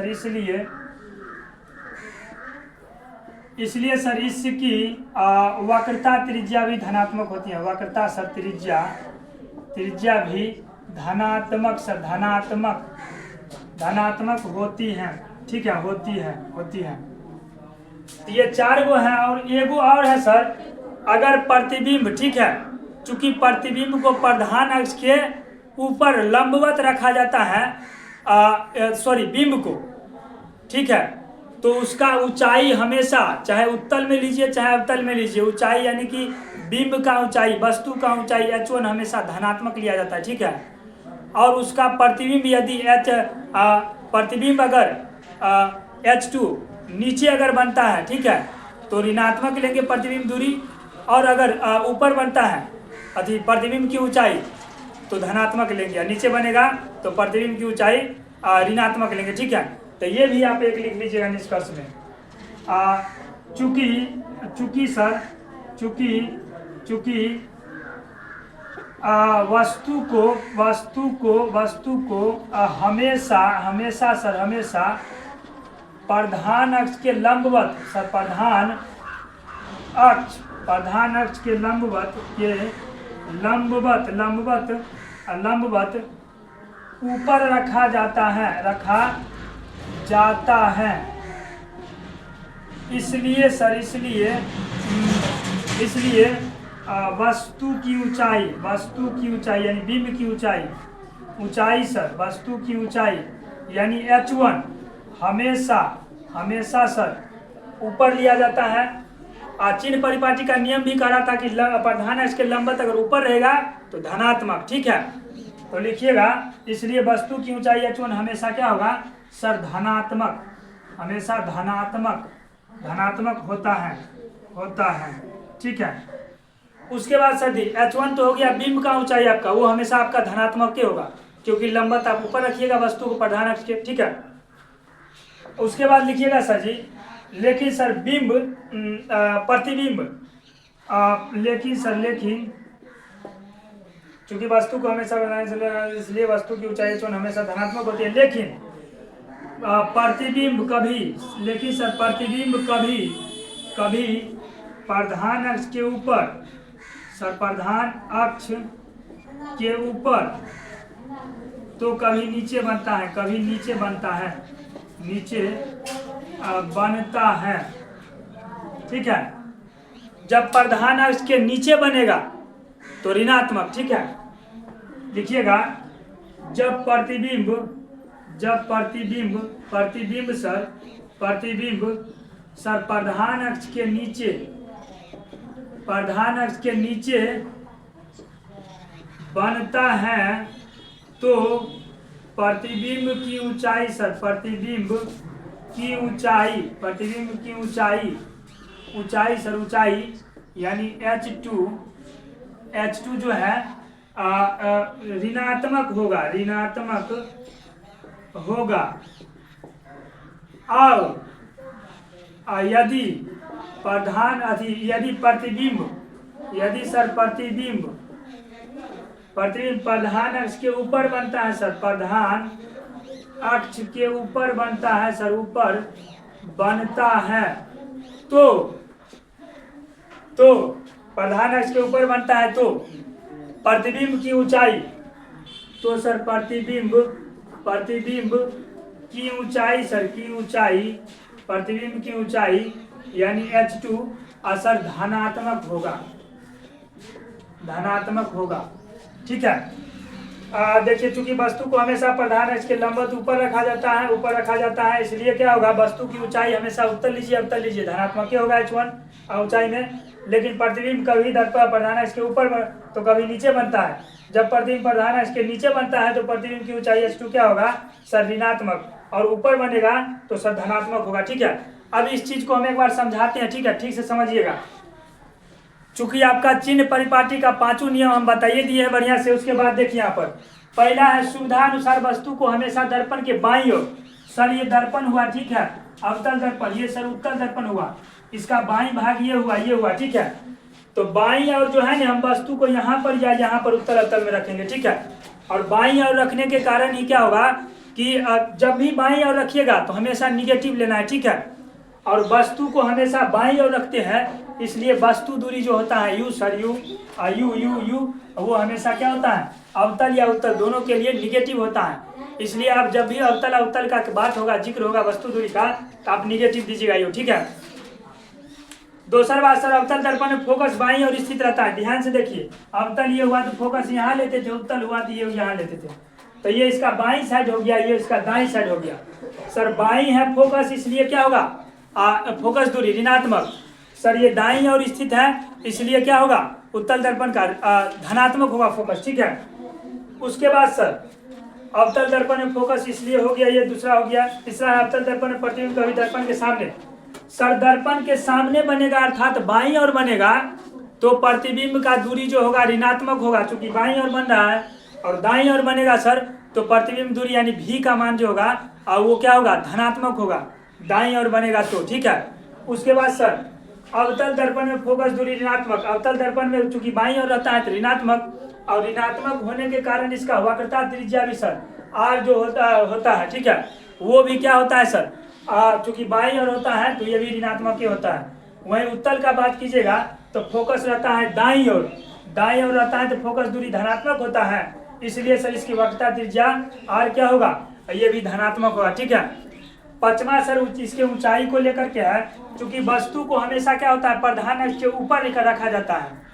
सर इसकी वक्रता त्रिज्या भी धनात्मक होती है, वक्रता सर त्रिज्या भी धनात्मक होती है, ठीक है, होती है। तो ये 4 गो है, और एगो और है सर, अगर प्रतिबिंब, ठीक है, चूंकि प्रतिबिंब को प्रधान अक्ष के ऊपर लंबवत रखा जाता है, बिंब को, ठीक है, तो उसका ऊंचाई हमेशा, चाहे उत्तल में लीजिए चाहे अवतल में लीजिए, ऊंचाई यानी कि बिंब का ऊंचाई, वस्तु का ऊंचाई h1 हमेशा धनात्मक लिया जाता है, ठीक है। और उसका प्रतिबिंब यदि प्रतिबिंब अगर h2 नीचे अगर बनता है, ठीक है, तो ऋणात्मक लेंगे प्रतिबिंब दूरी, और अगर ऊपर बनता है प्रतिबिंब की ऊंचाई तो धनात्मक लेंगे, नीचे बनेगा तो प्रतिबिंब की ऊंचाई ऋणात्मक लेंगे, ठीक है। तो ये भी आप एक लिख लीजिएगा निष्कर्ष में, चूंकि वस्तु को हमेशा प्रधान अक्ष के लंबवत सर, प्रधान अक्ष के लंबवत ऊपर रखा जाता है, इसलिए वस्तु की ऊंचाई यानी बिंब की ऊंचाई सर, वस्तु की ऊंचाई यानी h1 हमेशा सर ऊपर लिया जाता है। चिन्ह परिपाटी का नियम भी कह रहा था कि प्रधान अक्ष के लंबवत अगर ऊपर रहेगा तो धनात्मक, ठीक है, तो लिखिएगा, इसलिए वस्तु की ऊंचाई h1 हमेशा क्या होगा सर, धनात्मक होता है, ठीक है। उसके बाद सर दी H1 तो हो गया बिंब का ऊंचाई आपका, वो हमेशा आपका धनात्मक के होगा, क्योंकि लंबत आप ऊपर रखिएगा वस्तु को प्रधान अक्ष के, ठीक है। उसके बाद लिखिएगा सर जी, लेकिन सर बिंब प्रतिबिंब, लेकिन चूंकि वस्तु को हमेशा बनाने इसलिए वस्तु की ऊंचाई H1 हमेशा धनात्मक होती है, लेकिन प्रतिबिंब कभी, लेकिन सर प्रतिबिंब कभी प्रधान अक्ष के ऊपर, सर प्रधान अक्ष के ऊपर तो कभी नीचे बनता है, कभी नीचे बनता है, नीचे बनता है, ठीक है। जब प्रधान अक्ष के नीचे बनेगा तो ऋणात्मक, ठीक है। लिखिएगा, जब प्रतिबिंब सर प्रधान अक्ष के नीचे बनता है तो प्रतिबिंब की ऊंचाई सर, प्रतिबिंब की ऊंचाई सर, ऊंचाई यानी H2 जो है ऋणात्मक होगा, और यदि प्रतिबिंब प्रधान अक्ष के ऊपर बनता है सर, प्रधान अक्ष के ऊपर बनता है सर, ऊपर बनता है तो प्रधान अक्ष के ऊपर बनता है तो प्रतिबिंब की ऊंचाई, तो सर प्रतिबिंब की ऊंचाई सर, प्रतिबिंब की ऊंचाई यानी H2 असर धनात्मक होगा, ठीक है। देखिए, चूंकि वस्तु को हमेशा प्रधान अक्ष के लंबवत ऊपर रखा जाता है, इसलिए क्या होगा, वस्तु की ऊंचाई हमेशा उत्तर लीजिए धनात्मक होगा H1 ऊंचाई में, लेकिन प्रतिबिंब कभी दर्पण प्रधान अक्ष के ऊपर तो कभी नीचे बनता है। जब प्रतिबिंब प्रधान अक्ष के नीचे बनता है तो प्रतिबिंब की ऊंचाई H2 क्या होगा सर, ऋणात्मक, और ऊपर बनेगा तो सर धनात्मक होगा, ठीक है। अब इस चीज को हम एक बार समझाते हैं, ठीक है, ठीक से समझिएगा। चूंकि आपका चिन्ह परिपाटी का 5 नियम हम बताइए दिए हैं बढ़िया से। उसके बाद देखिए यहाँ पर पहला है सुविधा अनुसार वस्तु को हमेशा दर्पण के बाईं ओर, सर ये दर्पण हुआ, ठीक है, अवतल दर्पण, ये सर उत्तल दर्पण हुआ, इसका बाईं भाग ये हुआ, ठीक है। तो बाईं ओर जो है ना, हम वस्तु को यहाँ पर या यहाँ पर उत्तल अवतल में रखेंगे, ठीक है। और बाईं ओर रखने के कारण ही क्या होगा कि जब भी बाईं ओर रखिएगा तो हमेशा निगेटिव लेना है, ठीक है। और वस्तु को हमेशा बाईं ओर रखते हैं, इसलिए वस्तु दूरी जो होता है यू सर, यू वो हमेशा क्या होता है, अवतल या उत्तल दोनों के लिए निगेटिव होता है। इसलिए आप जब भी अवतल अवतल का बात होगा, जिक्र होगा वस्तु दूरी का, तो आप निगेटिव दीजिएगा यू, ठीक है। दूसरा बात सर, अवतल दर्पण में फोकस बाईं ओर स्थित रहता है, ध्यान से देखिए। अवतल ये हुआ तो फोकस यहाँ लेते थे, उत्तल हुआ तो ये यहाँ लेते थे, तो ये इसका बाईं साइड हो गया, ये इसका दाईं साइड हो गया। सर बाईं है फोकस, इसलिए क्या होगा, फोकस दूरी ऋणात्मक। सर ये दाईं ओर स्थित है, इसलिए क्या होगा, उत्तल दर्पण का धनात्मक होगा फोकस, ठीक है। उसके बाद सर अवतल दर्पण में फोकस इसलिए हो गया, ये दूसरा हो गया। तीसरा है अवतल दर्पण में प्रतिबिंब कभी दर्पण के सामने, सर दर्पण के सामने बनेगा अर्थात बाईं ओर बनेगा तो प्रतिबिंब का दूरी जो होगा ऋणात्मक होगा, चूंकि बाईं ओर बन रहा है। और दाईं ओर बनेगा सर तो प्रतिबिंब दूरी यानी भी का मान जो होगा और वो क्या होगा, धनात्मक होगा, दाईं ओर बनेगा तो, ठीक है। उसके बाद सर अवतल दर्पण में फोकस दूरी ऋणात्मक, अवतल दर्पण में चूंकि बाईं ओर रहता है तो ऋणात्मक, और ऋणात्मक होने के कारण इसका वक्रता त्रिज्या भी सर आर जो होता है, ठीक है, वो भी क्या होता है सर, चूंकि बाईं ओर होता है तो ये भी ऋणात्मक ही होता है। वहीं उत्तल का बात कीजिएगा तो फोकस रहता है दाईं ओर, दाईं ओर रहता है तो फोकस दूरी धनात्मक होता है, इसलिए सर इसकी वक्रता त्रिज्या आर क्या होगा, ये भी धनात्मक होगा, ठीक है। पांचवा सर इसके ऊंचाई को लेकर के है, क्योंकि वस्तु को हमेशा क्या होता है, प्रधान अक्ष के ऊपर रखा जाता है।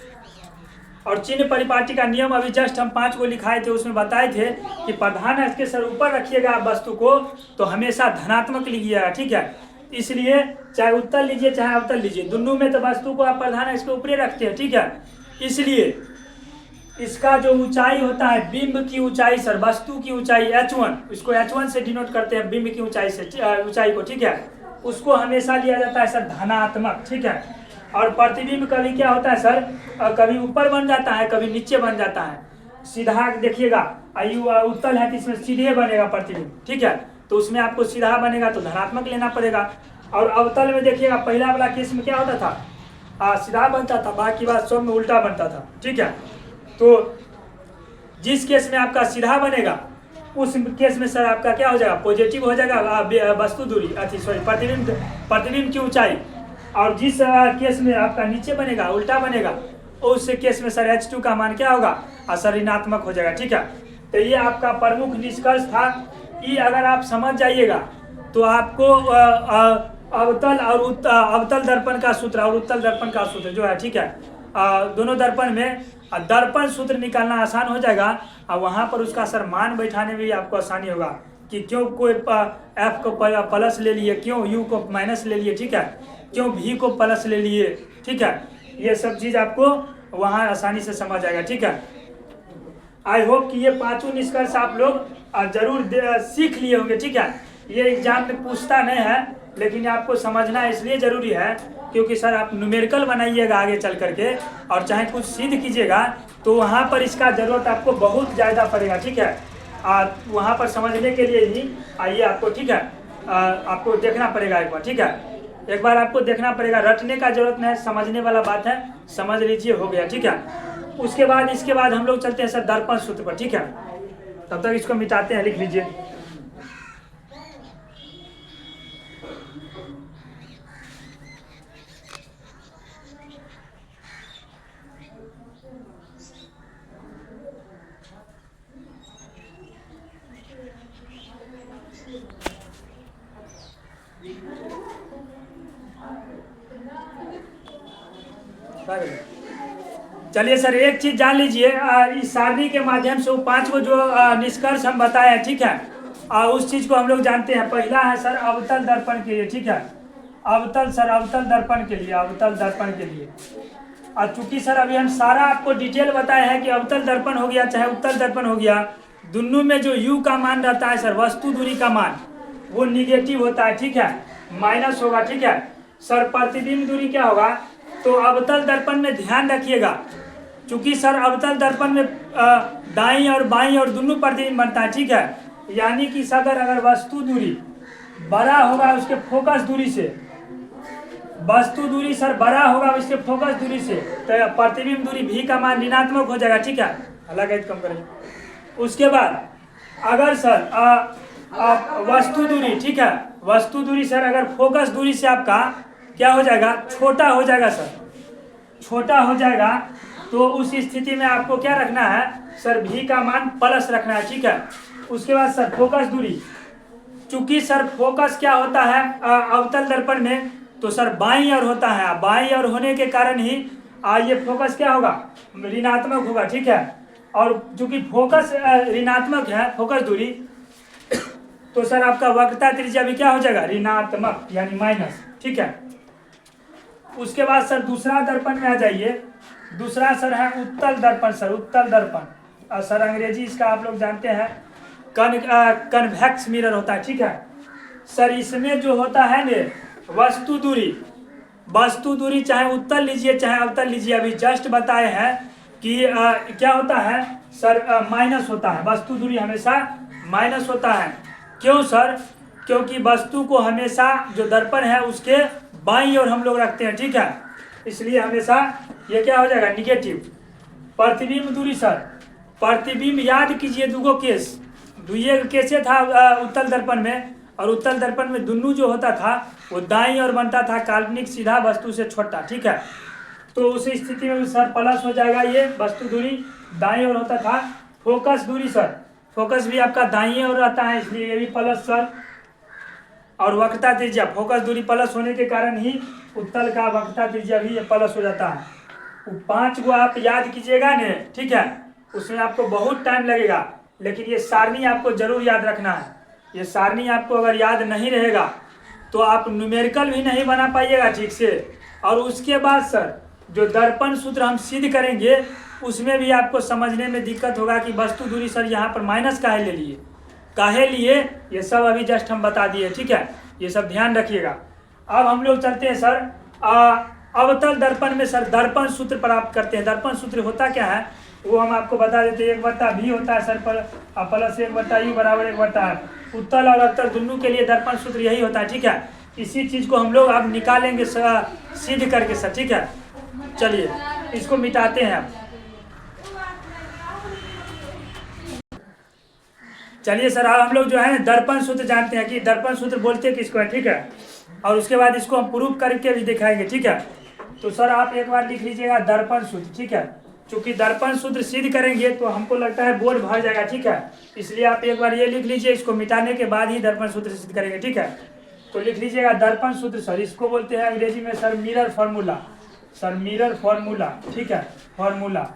और चिन्ह परिपाटी का नियम अभी जस्ट हम 5 को लिखाए थे, उसमें बताए थे कि प्रधान अक्ष के सर ऊपर रखिएगा आप वस्तु को तो हमेशा धनात्मक लिखिएगा, ठीक है। इसलिए चाहे उत्तल लीजिए चाहे अवतल लीजिए, दोनों में तो वस्तु को आप प्रधान अक्ष के ऊपर रखते हैं, ठीक है। इसलिए इसका जो ऊंचाई होता है, बिंब की ऊंचाई सर, वस्तु की ऊंचाई H1, इसको H1 से डिनोट करते हैं बिंब की ऊंचाई से, ऊंचाई को, ठीक है, उसको हमेशा लिया जाता है सर धनात्मक, ठीक है। और प्रतिबिंब कभी क्या होता है सर, कभी ऊपर बन जाता है, कभी नीचे बन जाता है। सीधा देखिएगा, आयु उत्तल है तो इसमें सीधे बनेगा प्रतिबिंब, ठीक है, तो उसमें आपको सीधा बनेगा तो धनात्मक लेना पड़ेगा। और अवतल में देखिएगा, पहला वाला केस में क्या होता था, सीधा बनता था, बाकी बात सब में उल्टा बनता था, ठीक है। तो जिस केस में आपका सीधा बनेगा उस केस में सर आपका क्या हो जाएगा, पॉजिटिव हो जाएगा वस्तु दूरी, प्रतिबिंब की ऊंचाई। और जिस केस में आपका नीचे बनेगा, उल्टा बनेगा, उस केस में सर H2 का मान क्या होगा, सर ऋणात्मक हो जाएगा, ठीक है। तो ये आपका प्रमुख निष्कर्ष था कि अगर आप समझ जाइएगा तो आपको अवतल दर्पण का सूत्र और उत्तल दर्पण का सूत्र जो है, ठीक है, दोनों दर्पण में दर्पण सूत्र निकालना आसान हो जाएगा। और वहाँ पर उसका सर मान बैठाने में भी आपको आसानी होगा कि क्यों कोई F को प्लस ले लिए, क्यों U को माइनस ले लिए, ठीक है, क्यों V को प्लस ले लिए, ठीक है, ये सब चीज़ आपको वहाँ आसानी से समझ आएगा, ठीक है। आई होप कि ये पांचों निष्कर्ष आप लोग जरूर सीख लिए होंगे, ठीक है। ये एग्जाम में पूछता नहीं है, लेकिन आपको समझना इसलिए ज़रूरी है क्योंकि सर आप न्यूमेरिकल बनाइएगा आगे चल करके, और चाहे कुछ सिद्ध कीजिएगा तो वहाँ पर इसका ज़रूरत आपको बहुत ज़्यादा पड़ेगा, ठीक है। वहाँ पर समझने के लिए ही आइए आपको, ठीक है, आपको देखना पड़ेगा एक बार, ठीक है, एक बार आपको देखना पड़ेगा, रटने का जरूरत नहीं है, समझने वाला बात है, समझ लीजिए, हो गया, ठीक है। उसके बाद इसके बाद हम लोग चलते हैं सर दर्पण सूत्र पर, ठीक है। तब तक इसको मिटाते हैं, लिख लीजिए। चलिए सर, एक चीज जान लीजिए, इस सारणी के माध्यम से वो 5 को जो निष्कर्ष हम बताए हैं, ठीक है, उस चीज को हम लोग जानते हैं। पहला है सर अवतल दर्पण के लिए, ठीक है, अवतल दर्पण के लिए, अवतल दर्पण के लिए। और चूंकि सर अभी हम सारा आपको डिटेल बताए हैं कि अवतल दर्पण हो गया चाहे उत्तल दर्पण हो गया, दोनों में जो U का मान रहता है सर, वस्तु दूरी का मान, वो निगेटिव होता है, ठीक है, माइनस होगा, ठीक है। सर प्रतिबिंब दूरी क्या होगा, तो अवतल दर्पण में ध्यान रखिएगा, चूंकि सर अवतल दर्पण में दाईं और बाईं और दोनों प्रतिबिंब बनता है, ठीक है, यानी कि सर अगर वस्तु दूरी बड़ा होगा उसके फोकस दूरी से, वस्तु दूरी सर बड़ा होगा उसके फोकस दूरी से, तो प्रतिबिंब दूरी V का मान ऋणात्मक हो जाएगा, ठीक है, अलग है कम करेंगे। उसके बाद अगर सर वस्तु दूरी, ठीक है, वस्तु दूरी सर अगर फोकस दूरी से आपका क्या हो जाएगा, छोटा हो जाएगा सर, छोटा हो जाएगा, तो उस स्थिति में आपको क्या रखना है सर, V का मान प्लस रखना है, ठीक है। उसके बाद सर फोकस दूरी, चूंकि सर फोकस क्या होता है अवतल दर्पण में, तो सर बाईं ओर होता है, बाईं ओर होने के कारण ही ये फोकस क्या होगा, ऋणात्मक होगा, ठीक है। और चूंकि फोकस ऋणात्मक है, फोकस दूरी, तो सर आपका वक्रता त्रिज्या भी क्या हो जाएगा, ऋणात्मक यानी माइनस, ठीक है। उसके बाद सर दूसरा दर्पण में आ जाइए, दूसरा सर है उत्तल दर्पण, सर उत्तल दर्पण, सर अंग्रेजी इसका आप लोग जानते हैं कन्वेक्स मिरर होता है, ठीक है। सर इसमें जो होता है ने वस्तु दूरी चाहे उत्तल लीजिए चाहे अवतल लीजिए, अभी जस्ट बताए हैं कि क्या होता है सर, माइनस होता है, वस्तु दूरी हमेशा माइनस होता है। क्यों सर, क्योंकि वस्तु को हमेशा जो दर्पण है उसके बाईं ओर हम लोग रखते हैं, ठीक है, इसलिए हमेशा ये क्या हो जाएगा, निगेटिव। प्रतिबिंब दूरी सर, प्रतिबिंब याद कीजिए दुगो केस, दुइये केसे था उत्तल दर्पण में, और उत्तल दर्पण में दोनों जो होता था वो दाईं ओर बनता था, काल्पनिक सीधा वस्तु से छोटा, ठीक है। तो उस स्थिति में सर प्लस हो जाएगा, ये वस्तु दूरी दाईं ओर होता था। फोकस दूरी सर, फोकस भी आपका दाईं ओर रहता है, इसलिए ये भी प्लस सर। और वक्रता त्रिज्या, फोकस दूरी प्लस होने के कारण ही उत्तल का वक्रता त्रिज्या भी प्लस हो जाता है। 5 को आप याद कीजिएगा ने, ठीक है, उसमें आपको बहुत टाइम लगेगा, लेकिन ये सारणी आपको जरूर याद रखना है। ये सारणी आपको अगर याद नहीं रहेगा तो आप न्यूमेरिकल भी नहीं बना पाइएगा ठीक से। और उसके बाद सर जो दर्पण सूत्र हम सिद्ध करेंगे उसमें भी आपको समझने में दिक्कत होगा कि वस्तु दूरी सर यहाँ पर माइनस काहे ले लिए, काहे लिए, ये सब अभी जस्ट हम बता दिए, ठीक है, ये सब ध्यान रखिएगा। अब हम लोग चलते हैं सर अवतल दर्पण में सर दर्पण सूत्र प्राप्त करते हैं। दर्पण सूत्र होता क्या है वो हम आपको बता देते हैं। 1/v होता है सर पर प्लस 1/u बराबर 1/r। उत्तल और अवतल दोनों के लिए दर्पण सूत्र यही होता है, ठीक है। इसी चीज को हम लोग अब निकालेंगे सिद्ध करके सर, ठीक है। चलिए इसको मिटाते हैं अब। चलिए सर अब हम लोग जो है दर्पण सूत्र जानते हैं कि दर्पण सूत्र बोलते किसको है, ठीक है। और उसके बाद इसको हम प्रूफ करके भी दिखाएंगे, ठीक है। तो सर आप एक बार लिख लीजिएगा दर्पण सूत्र, ठीक है। चूंकि दर्पण सूत्र सिद्ध करेंगे तो हमको लगता है बोर्ड भर जाएगा, ठीक है। इसलिए आप एक बार ये लिख लीजिए, इसको मिटाने के बाद ही दर्पण सूत्र सिद्ध करेंगे, ठीक है। तो लिख लीजिएगा दर्पण सूत्र सर, इसको बोलते हैं अंग्रेजी में sir mirror formula, sir mirror formula, ठीक है, फॉर्मूला।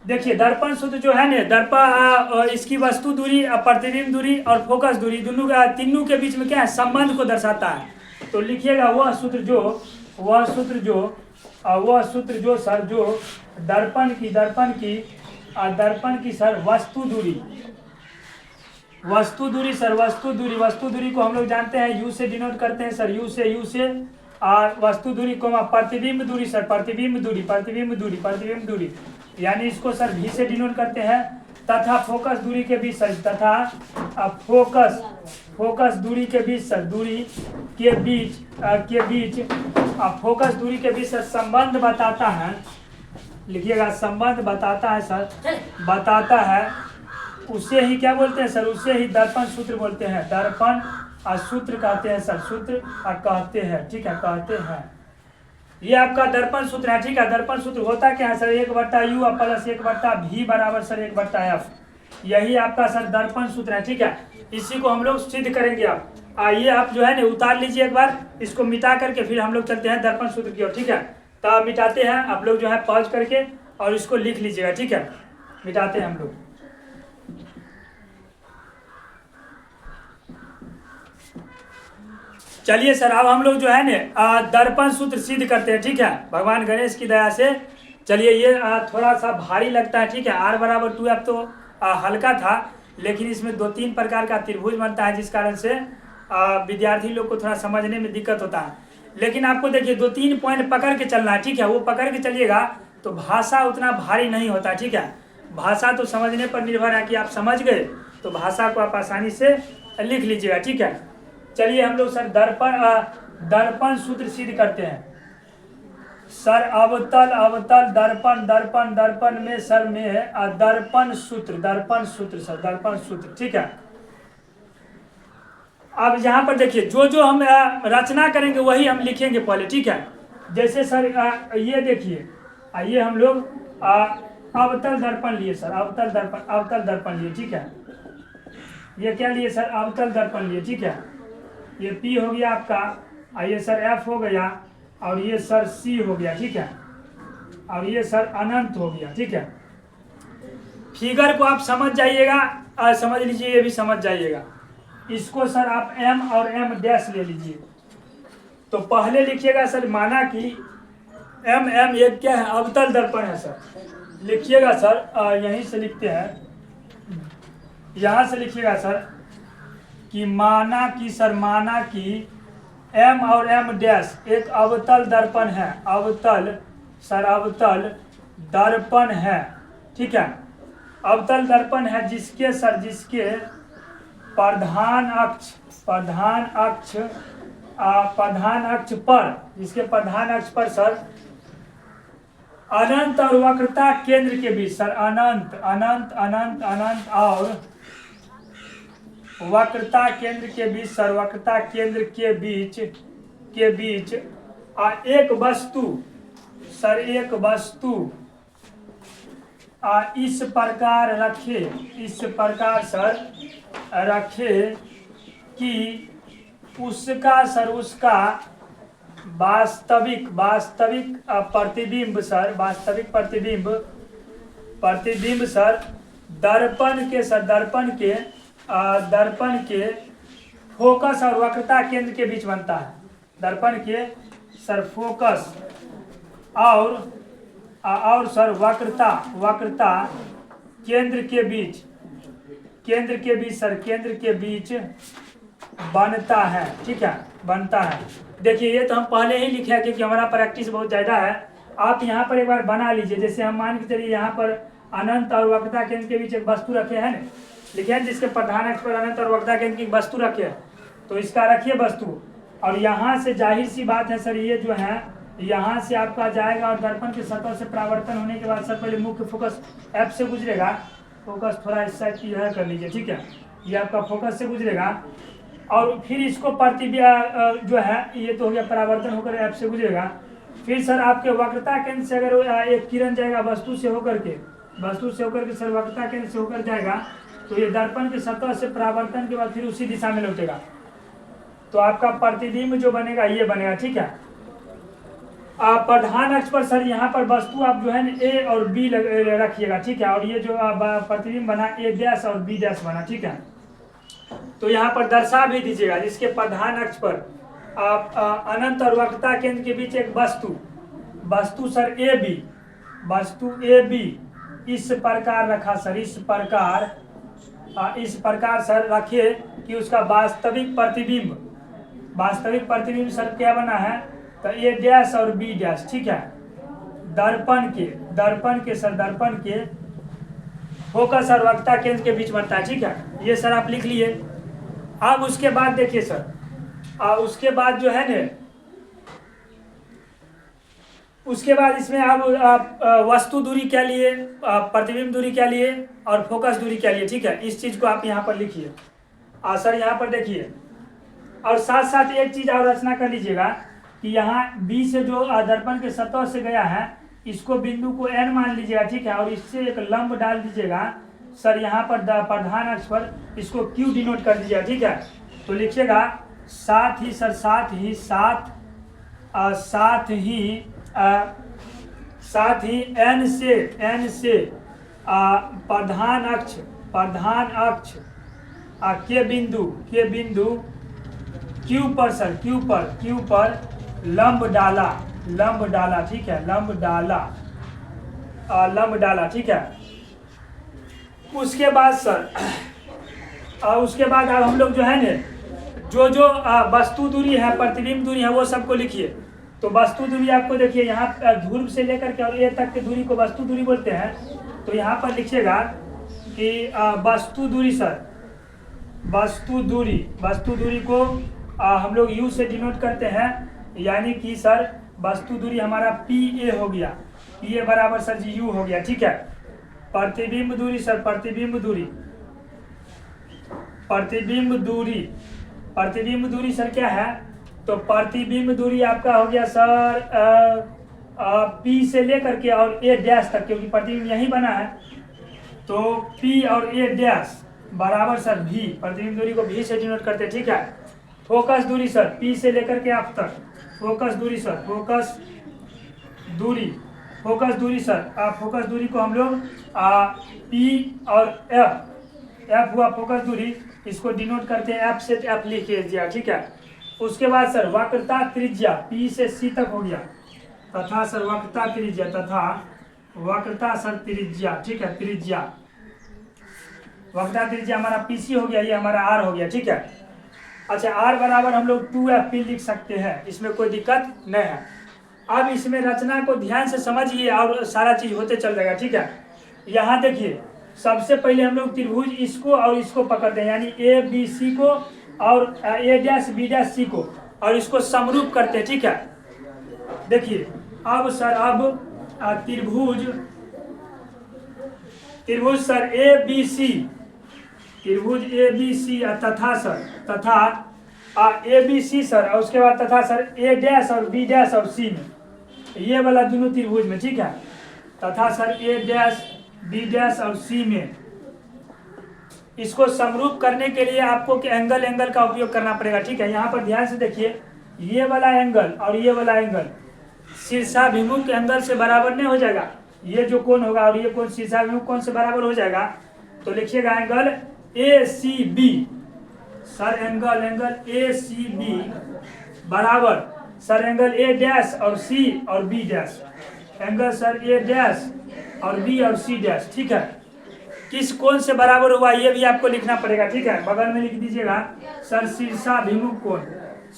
देखिए दर्पण सूत्र जो है ना, दर्पण इसकी वस्तु दूरी, प्रतिबिंब दूरी और फोकस दूरी दोनों का तीनों के बीच में क्या है संबंध को दर्शाता है। तो लिखिएगा वह सूत्र जो सर जो दर्पण की सर वस्तु दूरी को हम लोग जानते हैं यू से डिनोट करते हैं सर, यू से और वस्तु दूरी को प्रतिबिंब दूरी सर, प्रतिबिंब दूरी यानी इसको सर भी से डिनोट करते हैं। तथा फोकस दूरी के बीच सर, तथा फोकस दूरी के बीच सर, फोकस दूरी के बीच सर संबंध बताता है। लिखिएगा संबंध बताता है सर, बताता है उसे ही क्या बोलते हैं सर, उसे ही दर्पण सूत्र बोलते हैं। दर्पण और सूत्र कहते हैं सर, सूत्र कहते हैं, ठीक है, कहते हैं। ये आपका दर्पण सूत्र है, ठीक है। दर्पण सूत्र होता क्या है सर 1/u प्लस 1/v बराबर सर 1/f। यही आपका सर दर्पण सूत्र है, ठीक है। इसी को हम लोग सिद्ध करेंगे। आप आइए आप जो है ना उतार लीजिए एक बार, इसको मिटा करके फिर हम लोग चलते हैं दर्पण सूत्र की ओर, ठीक है। तो मिटाते हैं, आप लोग जो है पॉज करके और इसको लिख लीजिएगा, ठीक है। मिटाते हैं हम लोग। चलिए सर अब हम लोग जो है ना दर्पण सूत्र सिद्ध करते हैं, ठीक है, भगवान गणेश की दया से। चलिए ये थोड़ा सा भारी लगता है, ठीक है। r बराबर 2f तो हल्का था, लेकिन इसमें 2-3 प्रकार का त्रिभुज बनता है, जिस कारण से विद्यार्थी लोग को थोड़ा समझने में दिक्कत होता है। लेकिन आपको देखिए 2-3 पॉइंट पकड़ के चलना है, ठीक है। वो पकड़ के चलिएगा तो भाषा उतना भारी नहीं होता, ठीक है। भाषा तो समझने पर निर्भर है कि आप समझ गए तो भाषा को आप आसानी से लिख लीजिएगा, ठीक है। चलिए हम लोग सर दर्पण सूत्र सिद्ध करते हैं सर। अवतल दर्पण में सर में दर्पण सूत्र सर, दर्पण सूत्र, ठीक है। अब यहाँ पर देखिए जो हम रचना करेंगे वही हम लिखेंगे पहले, ठीक है। जैसे सर ये देखिए, आइए हम लोग अवतल दर्पण लिए सर, अवतल दर्पण लिए, ठीक है। ये क्या लिए सर, अवतल दर्पण लिए, ठीक है। ये P हो गया आपका, ये सर F हो गया, और ये सर C हो गया, ठीक है। और ये सर अनंत हो गया, ठीक है। फिगर को आप समझ जाइएगा, समझ लीजिए, ये भी समझ जाइएगा। इसको सर आप M और M डैश ले लीजिए। तो पहले लिखिएगा सर, माना कि M एक क्या है, अवतल दर्पण है सर। लिखिएगा सर, यहीं से लिखते हैं, यहाँ से लिखिएगा सर कि माना कि M और M डैश एक अवतल दर्पण है, अवतल दर्पण है, ठीक है। अवतल दर्पण है जिसके प्रधान अक्ष पर सर अनंत और वक्रता केंद्र के बीच सर, अनंत और वक्रता केंद्र के बीच सर, वक्रता केंद्र के बीच एक वस्तु सर, एक वस्तु इस प्रकार सर रखे कि उसका वास्तविक प्रतिबिंब सर दर्पण के फोकस और वक्रता केंद्र के बीच बनता है। दर्पण के सर फोकस और सर वक्रता केंद्र के बीच बनता है, ठीक है, बनता है। देखिए ये तो हम पहले ही लिखे हैं क्योंकि हमारा प्रैक्टिस बहुत ज़्यादा है। आप यहाँ पर एक बार बना लीजिए। जैसे हम मान के चलिए यहाँ पर अनंत और वक्रता केंद्र के बीच एक वस्तु रखे हैं ना, लिखे हैं जिसके प्रधान अक्ष पर अनंत और वक्रता केंद्र की वस्तु रखे है, तो इसका रखिए वस्तु। और यहाँ से जाहिर सी बात है सर, ये जो है यहाँ से आपका जाएगा और दर्पण की सतह से परावर्तन होने के बाद सर पहले मुख्य फोकस F से गुजरेगा। फोकस थोड़ा इस साइड की यह कर लीजिए, ठीक है, ये आपका फोकस से गुजरेगा और फिर इसको प्रतिबिंब जो है ये तो हो गया परावर्तन होकर F से गुजरेगा। फिर सर आपके वक्रता केंद्र से अगर एक किरण जाएगा वस्तु से होकर के सर वक्रता केंद्र से होकर जाएगा, तो ये दर्पण की सतह से परावर्तन के बाद फिर उसी दिशा में लौटेगा, तो आपका प्रतिबिंब जो बनेगा ये बनेगा, ठीक है। प्रधान अक्ष पर सर यहाँ पर वस्तु आप जो है ना ए और बी रखिएगा, ठीक है, और ये जो प्रतिबिंब बना ए डैश और बी डैश बना, ठीक है। तो यहाँ पर दर्शा भी दीजिएगा जिसके प्रधान अक्ष पर आप अनंत और वक्रता केंद्र के बीच एक वस्तु सर ए बी इस प्रकार रखा सर, इस प्रकार सर रखिए कि उसका वास्तविक प्रतिबिंब सर क्या बना है, तो ए डैश और बी डैश, ठीक है, दर्पण के फोकस और वक्रता केंद्र के बीच बनता है, ठीक है। ये सर आप लिख लिए। अब उसके बाद देखिए सर, उसके बाद जो है ना, उसके बाद इसमें आप वस्तु दूरी क्या लिए, प्रतिबिंब दूरी क्या लिए और फोकस दूरी क्या लिए, ठीक है, इस चीज को आप यहाँ पर लिखिए। सर यहाँ पर देखिए, और साथ साथ एक चीज और रचना कर लीजिएगा कि यहाँ बी से जो दर्पण के सतह से गया है इसको बिंदु को n मान लीजिएगा, ठीक है, और इससे एक लंब डाल दीजिएगा सर यहाँ पर प्रधान अक्ष पर, इसको Q डिनोट कर दीजिएगा, ठीक है। तो लिखिएगा साथ ही n से प्रधान अक्ष के बिंदु Q पर लंब डाला, ठीक है, लंब डाला, ठीक है। उसके बाद सर उसके बाद अब हम लोग जो है ना जो वस्तु दूरी है, प्रतिबिंब दूरी है, वो सबको लिखिए। तो वस्तु दूरी आपको देखिए यहाँ ध्रुव से लेकर के और ए तक की दूरी को वस्तु दूरी बोलते हैं। तो यहाँ पर लिखिएगा कि वस्तु दूरी को हम लोग u से डिनोट करते हैं, यानी कि सर वस्तु दूरी हमारा PA हो गया, PA बराबर सर जी u हो गया, ठीक है। प्रतिबिंब दूरी सर, प्रतिबिंब दूरी सर क्या है, तो प्रतिबिंब दूरी आपका हो गया सर P से लेकर के और A डैश तक, क्योंकि प्रतिबिंब यही बना है, तो P और A डैश बराबर सर V, प्रतिबिंब दूरी को V से डिनोट करते हैं, ठीक है। फोकस दूरी सर P से लेकर के आप तक, फोकस दूरी सर फोकस दूरी को हम लोग P और F हुआ फोकस दूरी, इसको डिनोट करते हैं F से, F लिख लीजिए, ठीक है। उसके बाद सर वक्रता त्रिज्या P से C तक हो गया, तथा सर वक्रता सर त्रिज्या, ठीक है, वक्रता त्रिज्या हमारा PC हो गया, ये हमारा R हो गया, ठीक है। अच्छा, R बराबर हम लोग 2FP लिख सकते हैं, इसमें कोई दिक्कत नहीं है। अब इसमें रचना को ध्यान से समझिए और सारा चीज होते चल जाएगा, ठीक है। यहाँ देखिए, सबसे पहले हम लोग त्रिभुज इसको और इसको पकड़ते हैं, यानी ABC को और A dash B dash C को, और इसको समरूप करते हैं, ठीक है। देखिए अब सर त्रिभुज सर ABC तथा ABC सर, और उसके बाद तथा सर A डैश और B डैश और C में, ये वाला दोनों त्रिभुज में, ठीक है, तथा sir A dash B dash और C में, इसको समरूप करने के लिए आपको एंगल का उपयोग करना पड़ेगा, ठीक है। यहाँ पर ध्यान से देखिए, ये वाला एंगल और ये वाला एंगल शीर्षाभिमुख एंगल से बराबर नहीं हो जाएगा, ये जो कोण होगा और ये कोण शीर्षाभिमुख कोण से बराबर हो जाएगा। तो लिखिएगा angle ACB sir, angle ACB बराबर सर एंगल A डैश और C और B dash, angle sir A dash और B और C डैश, ठीक है, किस कोण से बराबर हुआ ये भी आपको लिखना पड़ेगा, ठीक है। बगल में लिख दीजिएगा सर शीर्षाभिमुख कोण,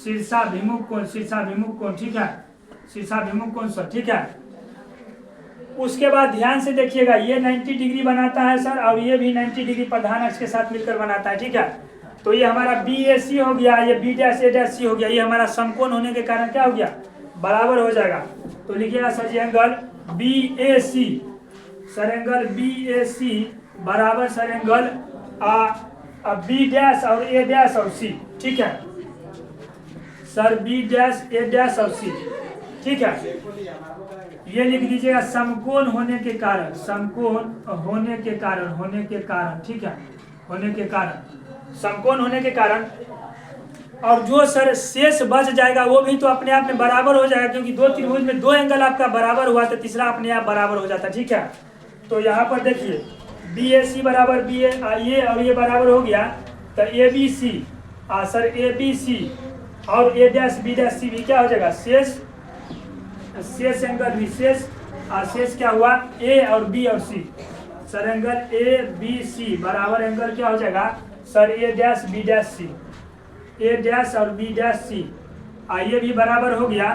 शीर्षाभिमुख कोण, शीर्षाभिमुख कोण, ठीक है, शीर्षाभिमुख कोण सर, ठीक है। उसके बाद ध्यान से देखिएगा, ये 90 डिग्री बनाता है सर और ये भी 90 डिग्री प्रधान अक्ष के साथ मिलकर बनाता है, ठीक है। तो ये हमारा BAC हो गया, ये B'(A'(C) हो गया, ये हमारा समकोण होने के कारण क्या हो गया, बराबर हो जाएगा। तो लिखिएगा सर ये angle BAC, sir angle BAC बराबर सर एंगल B' और A' और C, ठीक है सर, B', A' और C, ठीक है। ये लिख दीजिएगा समकोण होने के कारण, समकोण होने के कारण, होने के कारण, ठीक है, होने के कारण, समकोण होने के कारण। और जो सर शेष बच जाएगा वो भी तो अपने आप में बराबर हो जाएगा, क्योंकि दो त्रिभुज में दो एंगल आपका बराबर हुआ तो तीसरा अपने आप बराबर हो जाता है, ठीक है। तो यहाँ पर देखिए BAC बराबर BA, ये और ये बराबर हो गया, तो ABC सर ABC और A'(B'(C) भी क्या हो जाएगा, शेष, शेष एंगल भी शेष, शेष क्या हुआ A और B और C, सर एंगल ABC बराबर एंगल क्या हो जाएगा सर A'(B'(C), A' और B'(C), ये भी बराबर हो गया।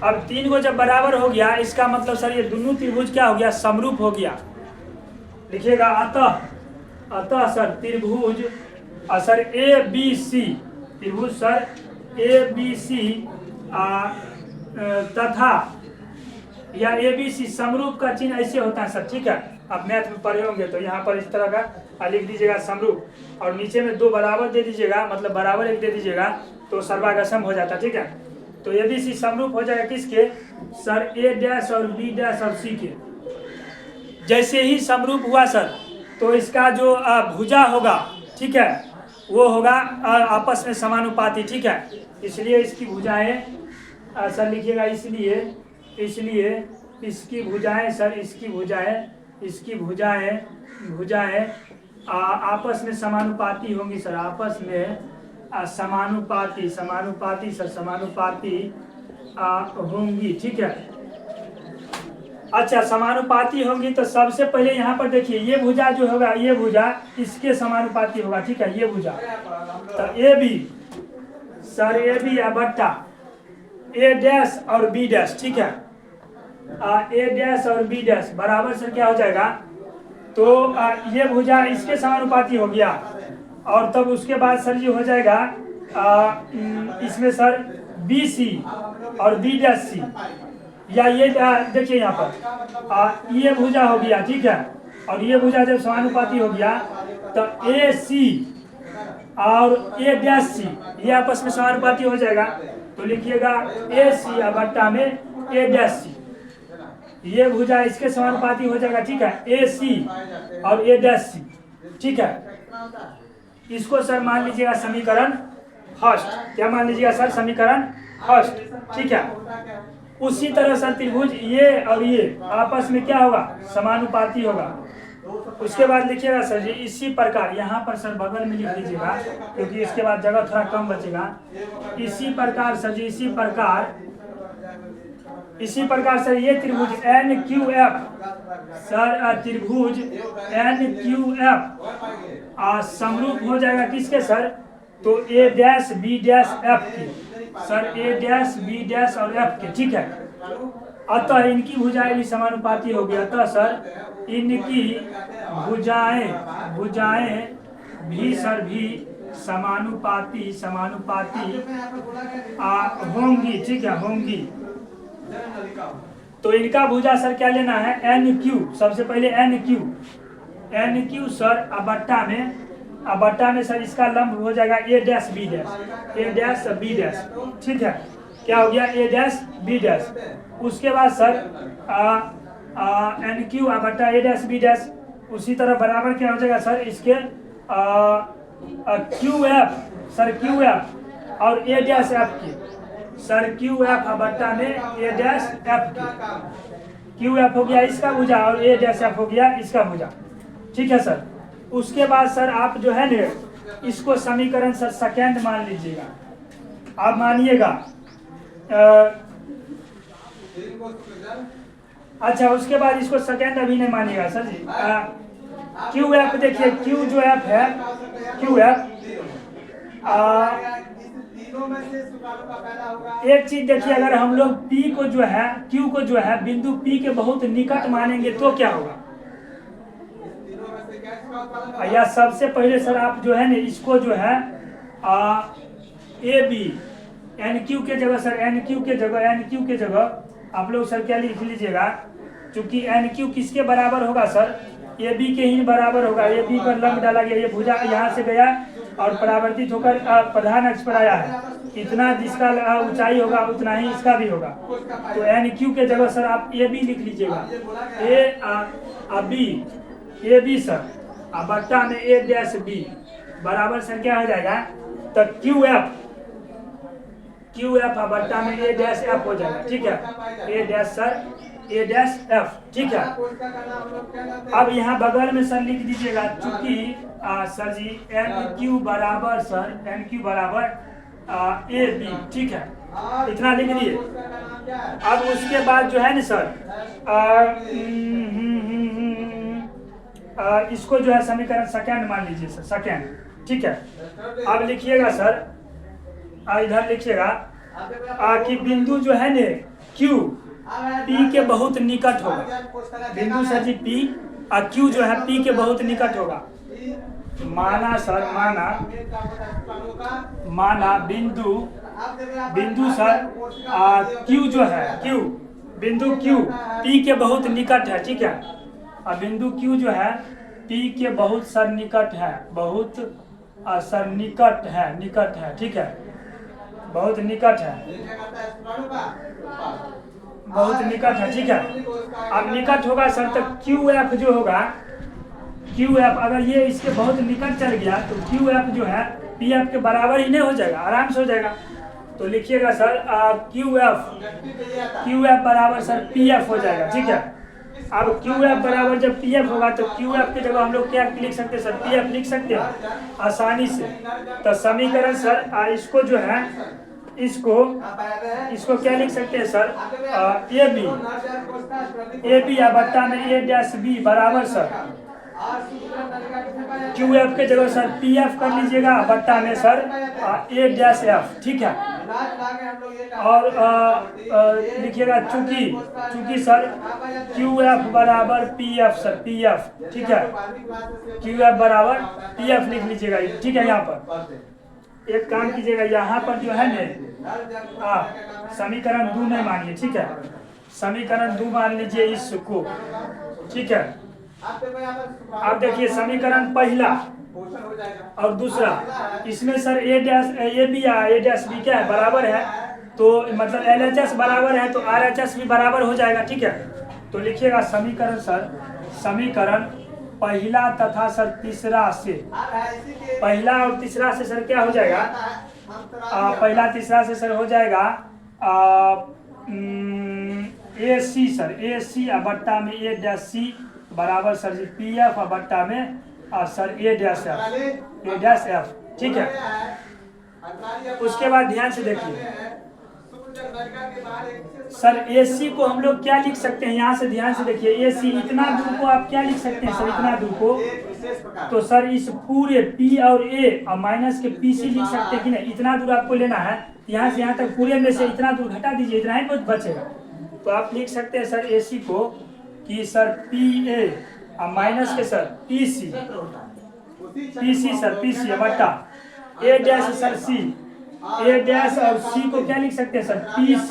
अब तीन को जब बराबर हो गया इसका मतलब सर ये दोनों त्रिभुज क्या हो गया, समरूप हो गया। लिखिएगा अतः सर त्रिभुज सर ABC, त्रिभुज सर ABC तथा या ABC समरूप का चिन्ह ऐसे होता है सर, ठीक है। आप मैथ में पढ़े होंगे तो यहाँ पर इस तरह का लिख दीजिएगा समरूप, और नीचे में दो बराबर दे दीजिएगा, मतलब बराबर एक दे दीजिएगा तो सर्वागसम हो जाता, ठीक है। तो ABC समरूप हो जाएगा किसके, सर A' और B' और C के। जैसे ही समरूप हुआ सर तो इसका जो भुजा होगा, ठीक है, वो होगा आपस में समानुपाती, ठीक है। इसलिए इसकी भुजाएं सर लिखिएगा, इसलिए इसकी भुजाएं सर, इसकी भुजाएं आपस में समानुपाती होंगी सर, आपस में समानुपाती सर, समानुपाती होंगी, ठीक है। अच्छा, समानुपाती होंगी तो सबसे पहले यहाँ पर देखिए ये भुजा जो होगा, ये भुजा इसके समानुपाती होगा, ठीक है, ये भुजा। तो AB सर, AB या बट्टा A' और B', ठीक है, A' और B' बराबर सर क्या हो जाएगा, तो ये भुजा इसके समानुपाती हो गया। और तब उसके बाद सर ये हो जाएगा इसमें सर BC और B', या ये देखिए यहाँ पर ये भुजा हो गया, ठीक है। और ये भुजा जब समानुपाती हो गया तो AC और A', ये आपस में समानुपाती हो जाएगा। तो लिखिएगा AC बट्टा में A', ये भुजा इसके समानुपाती हो जाएगा, ठीक है, AC और A', ठीक है। इसको सर मान लीजिएगा समीकरण फर्स्ट, क्या मान लीजिएगा सर, समीकरण फर्स्ट, ठीक है। उसी तरह सर त्रिभुज ये और ये आपस में क्या होगा, समानुपाती होगा। उसके बाद लिखिएगा सर जी इसी प्रकार, यहाँ पर सर बगल में लिख लीजिएगा क्योंकि इसके बाद जगह थोड़ा कम बचेगा। इसी प्रकार सर जी, इसी प्रकार सर ये त्रिभुज NQF सर, त्रिभुज NQF समरूप हो जाएगा किसके सर, तो A'(B'(F) की, सर A'(B' और F के, ठीक है। अतः इनकी भुजाएं भी समानुपाती हो गई, अतः सर इनकी भुजाएं भी सर भी समानुपाती होंगी, ठीक है, होंगी। तो इनका भुजा सर क्या लेना है, NQ, सबसे पहले NQ सर बट्टा में सर इसका लंब हो जाएगा A'(B', ठीक है, क्या हो गया A'(B'। उसके बाद सर NQ बट्टा A'(B', उसी तरह बराबर क्या हो जाएगा सर इसके QF सर, QF और A'(F) की, सर QF बट्टा में A'(F) की, QF हो गया इसका भुजा और A'(F) हो गया इसका भुजा, ठीक है सर। उसके बाद सर आप जो है ना इसको समीकरण सर सेकेंड मान लीजिएगा, आप मानिएगा। अच्छा, उसके बाद इसको सेकेंड अभी नहीं मानिएगा सर जी, क्यू एफ देखिए, क्यू जो एफ है, क्यू एफ एक चीज देखिए, अगर हम लोग P को जो है, Q को जो है बिंदु P के बहुत निकट मानेंगे तो क्या होगा? या सबसे पहले सर आप जो है ना इसको जो है ए बी एन क्यू के जगह सर, एन क्यू के जगह आप लोग सर क्या लिख लीजिएगा, चूंकि एन क्यू किसके बराबर होगा सर? ए बी के ही बराबर होगा। ए बी पर लंब डाला गया, ये भुजा यहाँ से गया और परावर्तित होकर प्रधान अक्ष पर आया है। इतना जिसका ऊंचाई होगा उतना ही इसका भी होगा। तो एन क्यू के जगह सर आप ए बी लिख लीजिएगा, ए बी सर बट्टा में ए डैश बी बराबर सर क्या हो जाएगा? तो क्यू एफ बट्टा में ए डैश एफ हो जाएगा। ठीक है, ए डैश सर, ए डैश एफ। ठीक है, अब यहाँ बगल में सर लिख दीजिएगा, चूंकि सर जी एन क्यू बराबर सर, एन क्यू बराबर ए बी। ठीक है, इतना लिख दिए। अब उसके बाद जो है ना सर इसको जो है समीकरण सेकेंड मान लीजिए सर, सेकेंड। ठीक है, अब लिखिएगा सर, इधर लिखिएगा कि बिंदु जो है ना क्यू P के बहुत निकट होगा। बिंदु सर जी P और Q जो है P के बहुत निकट होगा। माना सर, माना बिंदु सर Q जो है, बिंदु Q P के बहुत निकट है। ठीक है, और बिंदु Q जो है P के बहुत सर निकट है, बहुत सर निकट है। ठीक है, बहुत निकट है, बहुत निकट है। ठीक है, अब निकट होगा सर तो क्यू एफ जो होगा, क्यू एफ अगर ये इसके बहुत निकट चल गया तो क्यू एफ जो है पी एफ के बराबर ही नहीं हो जाएगा, आराम से हो जाएगा। तो लिखिएगा सर क्यू एफ बराबर सर पी एफ हो जाएगा। ठीक है, अब क्यू एफ बराबर जब पी एफ होगा तो क्यू एफ की जगह हम लोग क्या लिख सकते हैं सर? पी एफ लिख सकते हैं आसानी से। तो समीकरण सर इसको जो है, इसको क्या लिख सकते हैं सर? ए बी या बट्टा में ए डैश बी बराबर सर क्यू एफ के जगह सर पी एफ कर लीजिएगा बट्टा में सर ए डैश एफ। ठीक है, और लिखिएगा चूंकि सर क्यू एफ बराबर P F sir, P F. ठीक है, क्यू एफ बराबर पी एफ लिख लीजिएगा। ठीक है, यहाँ पर एक काम कीजिएगा, यहाँ पर जो है ना समीकरण 2 में मानिए। ठीक है, समीकरण 2 मान लीजिए इसको। ठीक है, आप देखिए समीकरण पहला और दूसरा, इसमें sir A B A dash B क्या है? बराबर है। तो मतलब एल एच एस बराबर है तो आर एच एस भी बराबर हो जाएगा। ठीक है, तो लिखिएगा समीकरण सर, समीकरण पहला तथा सर तीसरा से, पहला और तीसरा से सर क्या हो जाएगा? पहला तीसरा से सर हो जाएगा ए सी सर, ए सी बट्टा में ए डैश सी बराबर सर जी पी एफ बट्टा में सर ए डैश एफ। ठीक है, उसके बाद ध्यान से देखिए सर, ए सी को हम लोग क्या लिख सकते हैं? यहाँ से ध्यान से देखिए, ए सी इतना दूर को आप क्या लिख सकते हैं सर? इतना दूर को तो सर इस पूरे P और A और माइनस के PC लिख सकते हैं कि नहीं? इतना दूर आपको लेना है, यहाँ से यहाँ तक पूरे में से इतना दूर घटा दीजिए, इतना ही बचेगा। तो आप लिख सकते हैं सर ए सी को कि सर PA और माइनस के सर PC सर PC बट्टा ए डैश सर C, ए डैश और C को क्या लिख सकते हैं सर? PC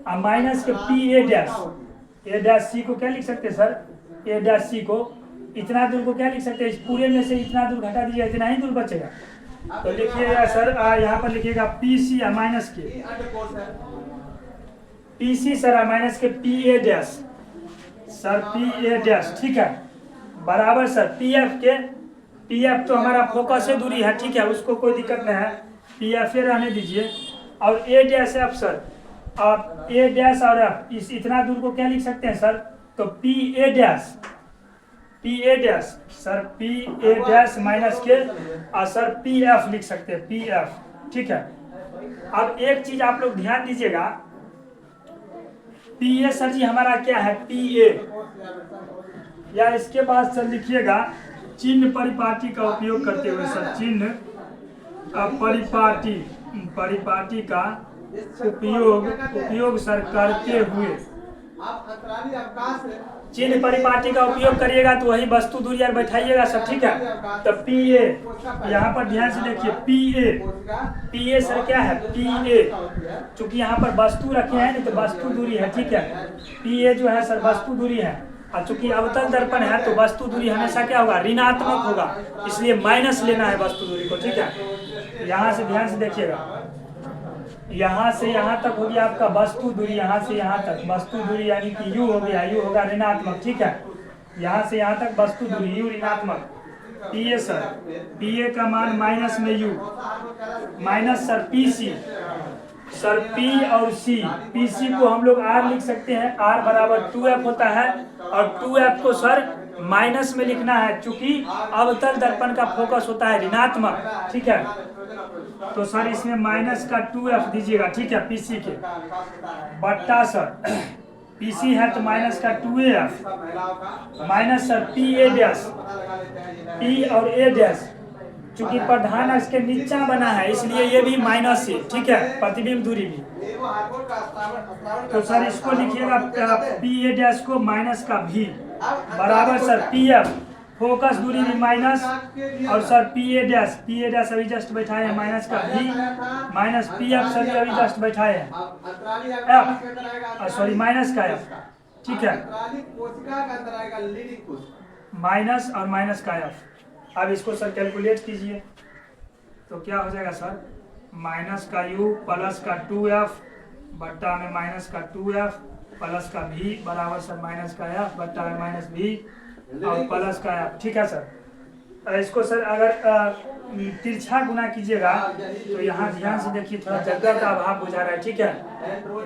और माइनस के पी ए डैश सी को क्या लिख सकते हैं सर? ए डैश सी को इतना दूर को क्या लिख सकते हैं? इस पूरे में से इतना दूर घटा दीजिए, इतना ही दूर बचेगा। तो लिखिएगा सर यहाँ पर लिखिएगा पी सी और माइनस के पी सी सर और माइनस के P A dash sir, P A dash. ठीक है, बराबर सर पी एफ के, पी एफ तो हमारा फोकस से दूरी है। ठीक है, उसको कोई दिक्कत नहीं है, पी एफ रहने दीजिए। और ए डैश एफ सर, आप ए डैश और एफ इस इतना दूर को क्या लिख सकते हैं सर? तो P A dash sir, P A dash minus के और सर पी एफ लिख सकते हैं, पी एफ। ठीक है, अब एक चीज आप लोग ध्यान दीजिएगा, पी ए सर जी हमारा क्या है? पी ए या इसके बाद सर लिखिएगा चिन्ह परिपाटी का उपयोग करते हुए सर, चिन्ह परिपाटी का उपयोग सर करते हुए। चिन्ह परिपाटी का उपयोग करिएगा तो वही वस्तु दूरी यार बैठाइएगा सब, ठीक है। तो पी ए, यहाँ पर ध्यान से देखिए पी ए सर क्या है, पी ए, चूंकि यहाँ पर वस्तु रखे हैं ना तो वस्तु दूरी है, ठीक है। पी ए जो है सर वस्तु दूरी है, और चूंकि अवतल दर्पण है तो वस्तु दूरी हमेशा क्या होगा, ऋणात्मक होगा, इसलिए माइनस लेना है वस्तु दूरी को, ठीक है। यहाँ से ध्यान से देखिएगा, यहाँ से यहाँ तक हो गया आपका वस्तु दूरी, यहाँ से यहाँ तक वस्तु दूरी यानी कि u हो गया, u होगा ऋणात्मक, ठीक है। यहाँ से यहाँ तक वस्तु दूरी u ऋणात्मक। P A sir, P A का मान माइनस में u, minus sir P C, sir P और C, PC को हम लोग R लिख सकते हैं, R बराबर 2F होता है, और 2F को सर माइनस में लिखना है चूंकि अवतल दर्पण का फोकस होता है ऋणात्मक, ठीक है। तो सर इसमें माइनस का 2F दीजिएगा, ठीक है, PC के बट्टा सर PC है तो माइनस का 2AF minus sir PA dash, P और A डैश, चूंकि प्रधान अक्ष के नीचा बना है इसलिए ये भी माइनस है, ठीक है, प्रतिबिंब दूरी भी। तो सर इसको लिखिएगा पी ए डैश को माइनस का भी बराबर सर पी एफ, फोकस दूरी भी माइनस, और सर पी ए डैश अभी जस्ट बैठाए हैं माइनस का भी माइनस पी एफ सर अभी जस्ट बैठाए हैं एफ, सॉरी माइनस का एफ, ठीक है, माइनस और माइनस का एफ। अब इसको सर कैलकुलेट कीजिए तो क्या हो जाएगा सर, माइनस का u प्लस का 2f बट्टा में माइनस का 2f प्लस का v बराबर सर माइनस का f बट्टा में माइनस v और प्लस का f, ठीक है सर। इसको सर अगर तिरछा गुना कीजिएगा तो यहाँ ध्यान से देखिए, थोड़ा जगह का अभाव बुझा रहा है, ठीक है।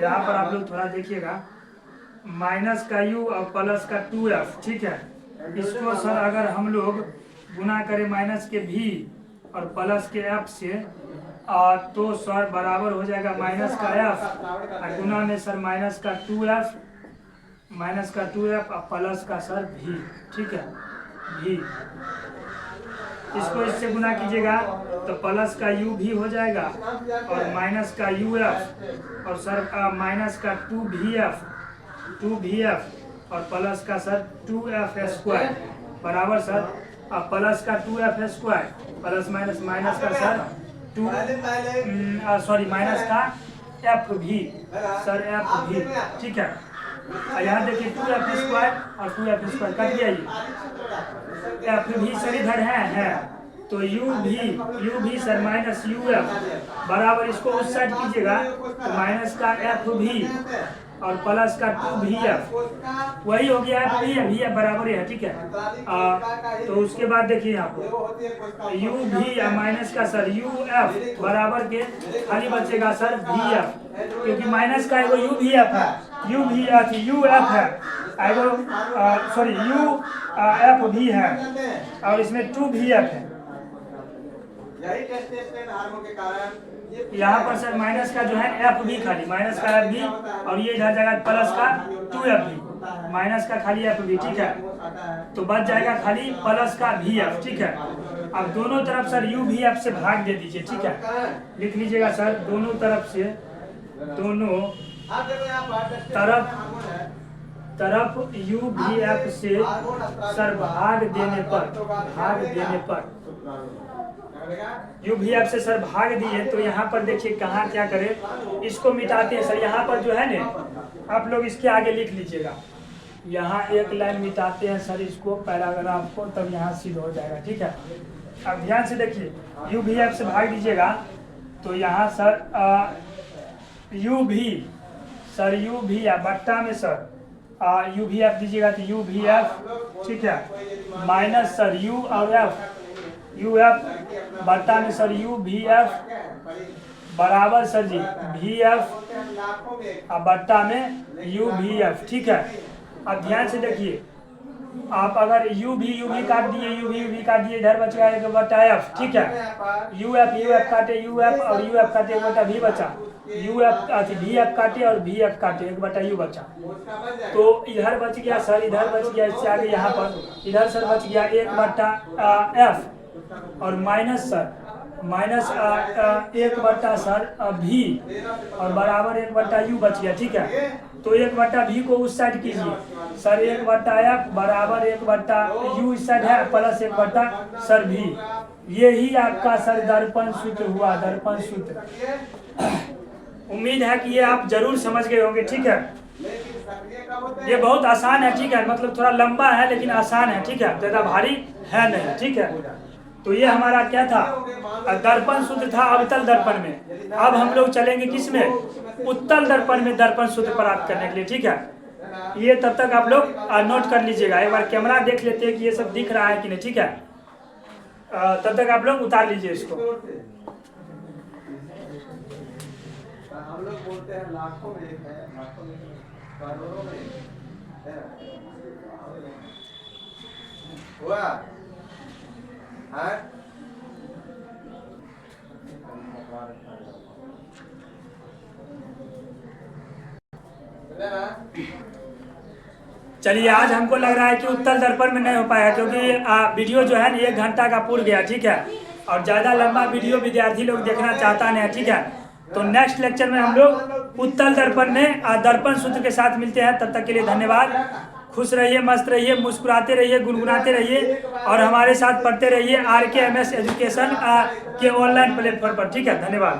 यहाँ पर आप लोग थोड़ा देखिएगा, माइनस का u और प्लस का 2f, ठीक है। इसको सर अगर हम लोग गुना करें माइनस के भी और प्लस के एफ से, तो सर बराबर हो जाएगा माइनस का एफ और गुना में सर माइनस का 2f और प्लस का सर भी, ठीक है, भी। इसको इससे गुना कीजिएगा तो प्लस का u भी हो जाएगा और माइनस का uf और सर माइनस का 2vf और प्लस का सर 2f स्क्वायर बराबर सर प्लस का 2f square plus minus minus का सर 2 सॉरी माइनस का एफ भी सर एफ भी, ठीक है। यहाँ देखिए 2f स्क्वायर और 2f स्क्वायर काट दिया, ये एफ भी सर इधर है तो u भी सर माइनस uf बराबर, इसको उस साइड कीजिएगा तो माइनस का एफ भी और प्लस का 2vf, वही हो गया v बराबर है, ठीक है। तो उसके बाद देखिए यहाँ पर u भी माइनस का सर uf बराबर के खाली बचेगा सर vf, क्योंकि माइनस का एगो uvf है, uf है एगो सॉरी uf भी है और इसमें 2vf है। यहाँ पर सर माइनस का जो है एफ भी खाली माइनस का एफ भी और ये इधर जगह प्लस का 2f भी माइनस का खाली एफ भी, ठीक है। तो बच जाएगा खाली प्लस का vf, ठीक है। अब दोनों तरफ सर uvf से भाग दे दीजिए, ठीक है, लिख लीजिएगा सर दोनों तरफ uvf से सर भाग देने पर uvf से सर भाग दिए तो यहाँ पर देखिए कहाँ क्या करें, इसको मिटाते हैं सर। यहाँ पर जो है ना आप लोग इसके आगे लिख लीजिएगा, यहाँ एक लाइन मिटाते हैं सर इसको पैराग्राफ को, तब यहाँ सिद्ध हो जाएगा, ठीक है। अब ध्यान से देखिए uvf से भाग दीजिएगा तो यहाँ सर u भी या बट्टा में सर uvf दीजिएगा तो uvf, ठीक है, माइनस सर u और uf बट्टा में सर uvf बराबर सर जी vf बट्टा में uvf, ठीक है। अब ध्यान से देखिए आप अगर यू भी काट दिए, यू भी काट दिए, इधर बच गया 1/f, ठीक है। यू एफ काटे, यू एफ और यू एफ काटे, 1/v बचा। यू एफ वी एफ काटे और वी एफ काटे, 1/u बचा। तो इधर बच गया सर, इधर बच गया, इससे आगे यहाँ पर इधर सर बच गया 1/f और माइनस सर माइनस 1/v और बराबर 1/u बच गया, ठीक है। तो 1/v को उस साइड कीजिए सर, 1/f बराबर 1/u इस साइड है, प्लस 1/v। यही आपका सर दर्पण सूत्र हुआ, दर्पण सूत्र। उम्मीद है कि ये आप जरूर समझ गए होंगे, ठीक है। ये बहुत आसान है, ठीक है, मतलब थोड़ा लंबा है लेकिन आसान है, ठीक है, ज़्यादा भारी है नहीं, ठीक है। तो ये हमारा क्या था, दर्पण सूत्र था अवतल दर्पण में। अब हम लोग चलेंगे किस में, उत्तल दर्पण में दर्पण सूत्र प्राप्त करने के लिए, ठीक है। ये तब तक आप लोग नोट कर लीजिएगा, एक बार कैमरा देख लेते हैं कि ये सब दिख रहा है कि नहीं, ठीक है। तब तक आप लोग उतार लीजिए इसको। हम लोग बोलते हैं लाखों में एक है, लाखों में करोड़ों में है। हुआ है? चलिए, आज हमको लग रहा है कि उत्तल दर्पण में नहीं हो पाया, क्योंकि वीडियो जो है ना 1 घंटा का पूर गया, ठीक है। और ज़्यादा लंबा वीडियो विद्यार्थी लोग देखना चाहता नहीं है, ठीक है। तो नेक्स्ट लेक्चर में हम लोग उत्तल दर्पण में दर्पण सूत्र के साथ मिलते हैं। तब तक के लिए धन्यवाद। खुश रहिए, मस्त रहिए, मुस्कुराते रहिए, गुनगुनाते रहिए और हमारे साथ पढ़ते रहिए RKMS एजुकेशन के ऑनलाइन प्लेटफॉर्म पर, ठीक है। धन्यवाद।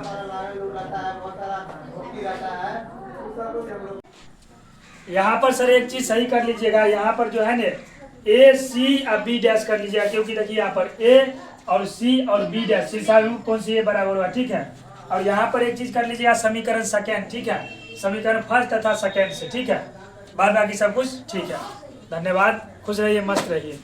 यहाँ पर सर एक चीज़ सही कर लीजिएगा, यहाँ पर जो है ना AC B' कर लीजिएगा, क्योंकि देखिए यहाँ पर A और C और B' कौन सी A बराबर हुआ, ठीक है। और यहाँ पर एक चीज़ कर लीजिएगा, समीकरण सेकेंड, ठीक है, समीकरण फर्स्ट तथा सेकेंड से, ठीक है। बाद बाकी सब कुछ ठीक है। धन्यवाद, खुश रहिए, मस्त रहिए।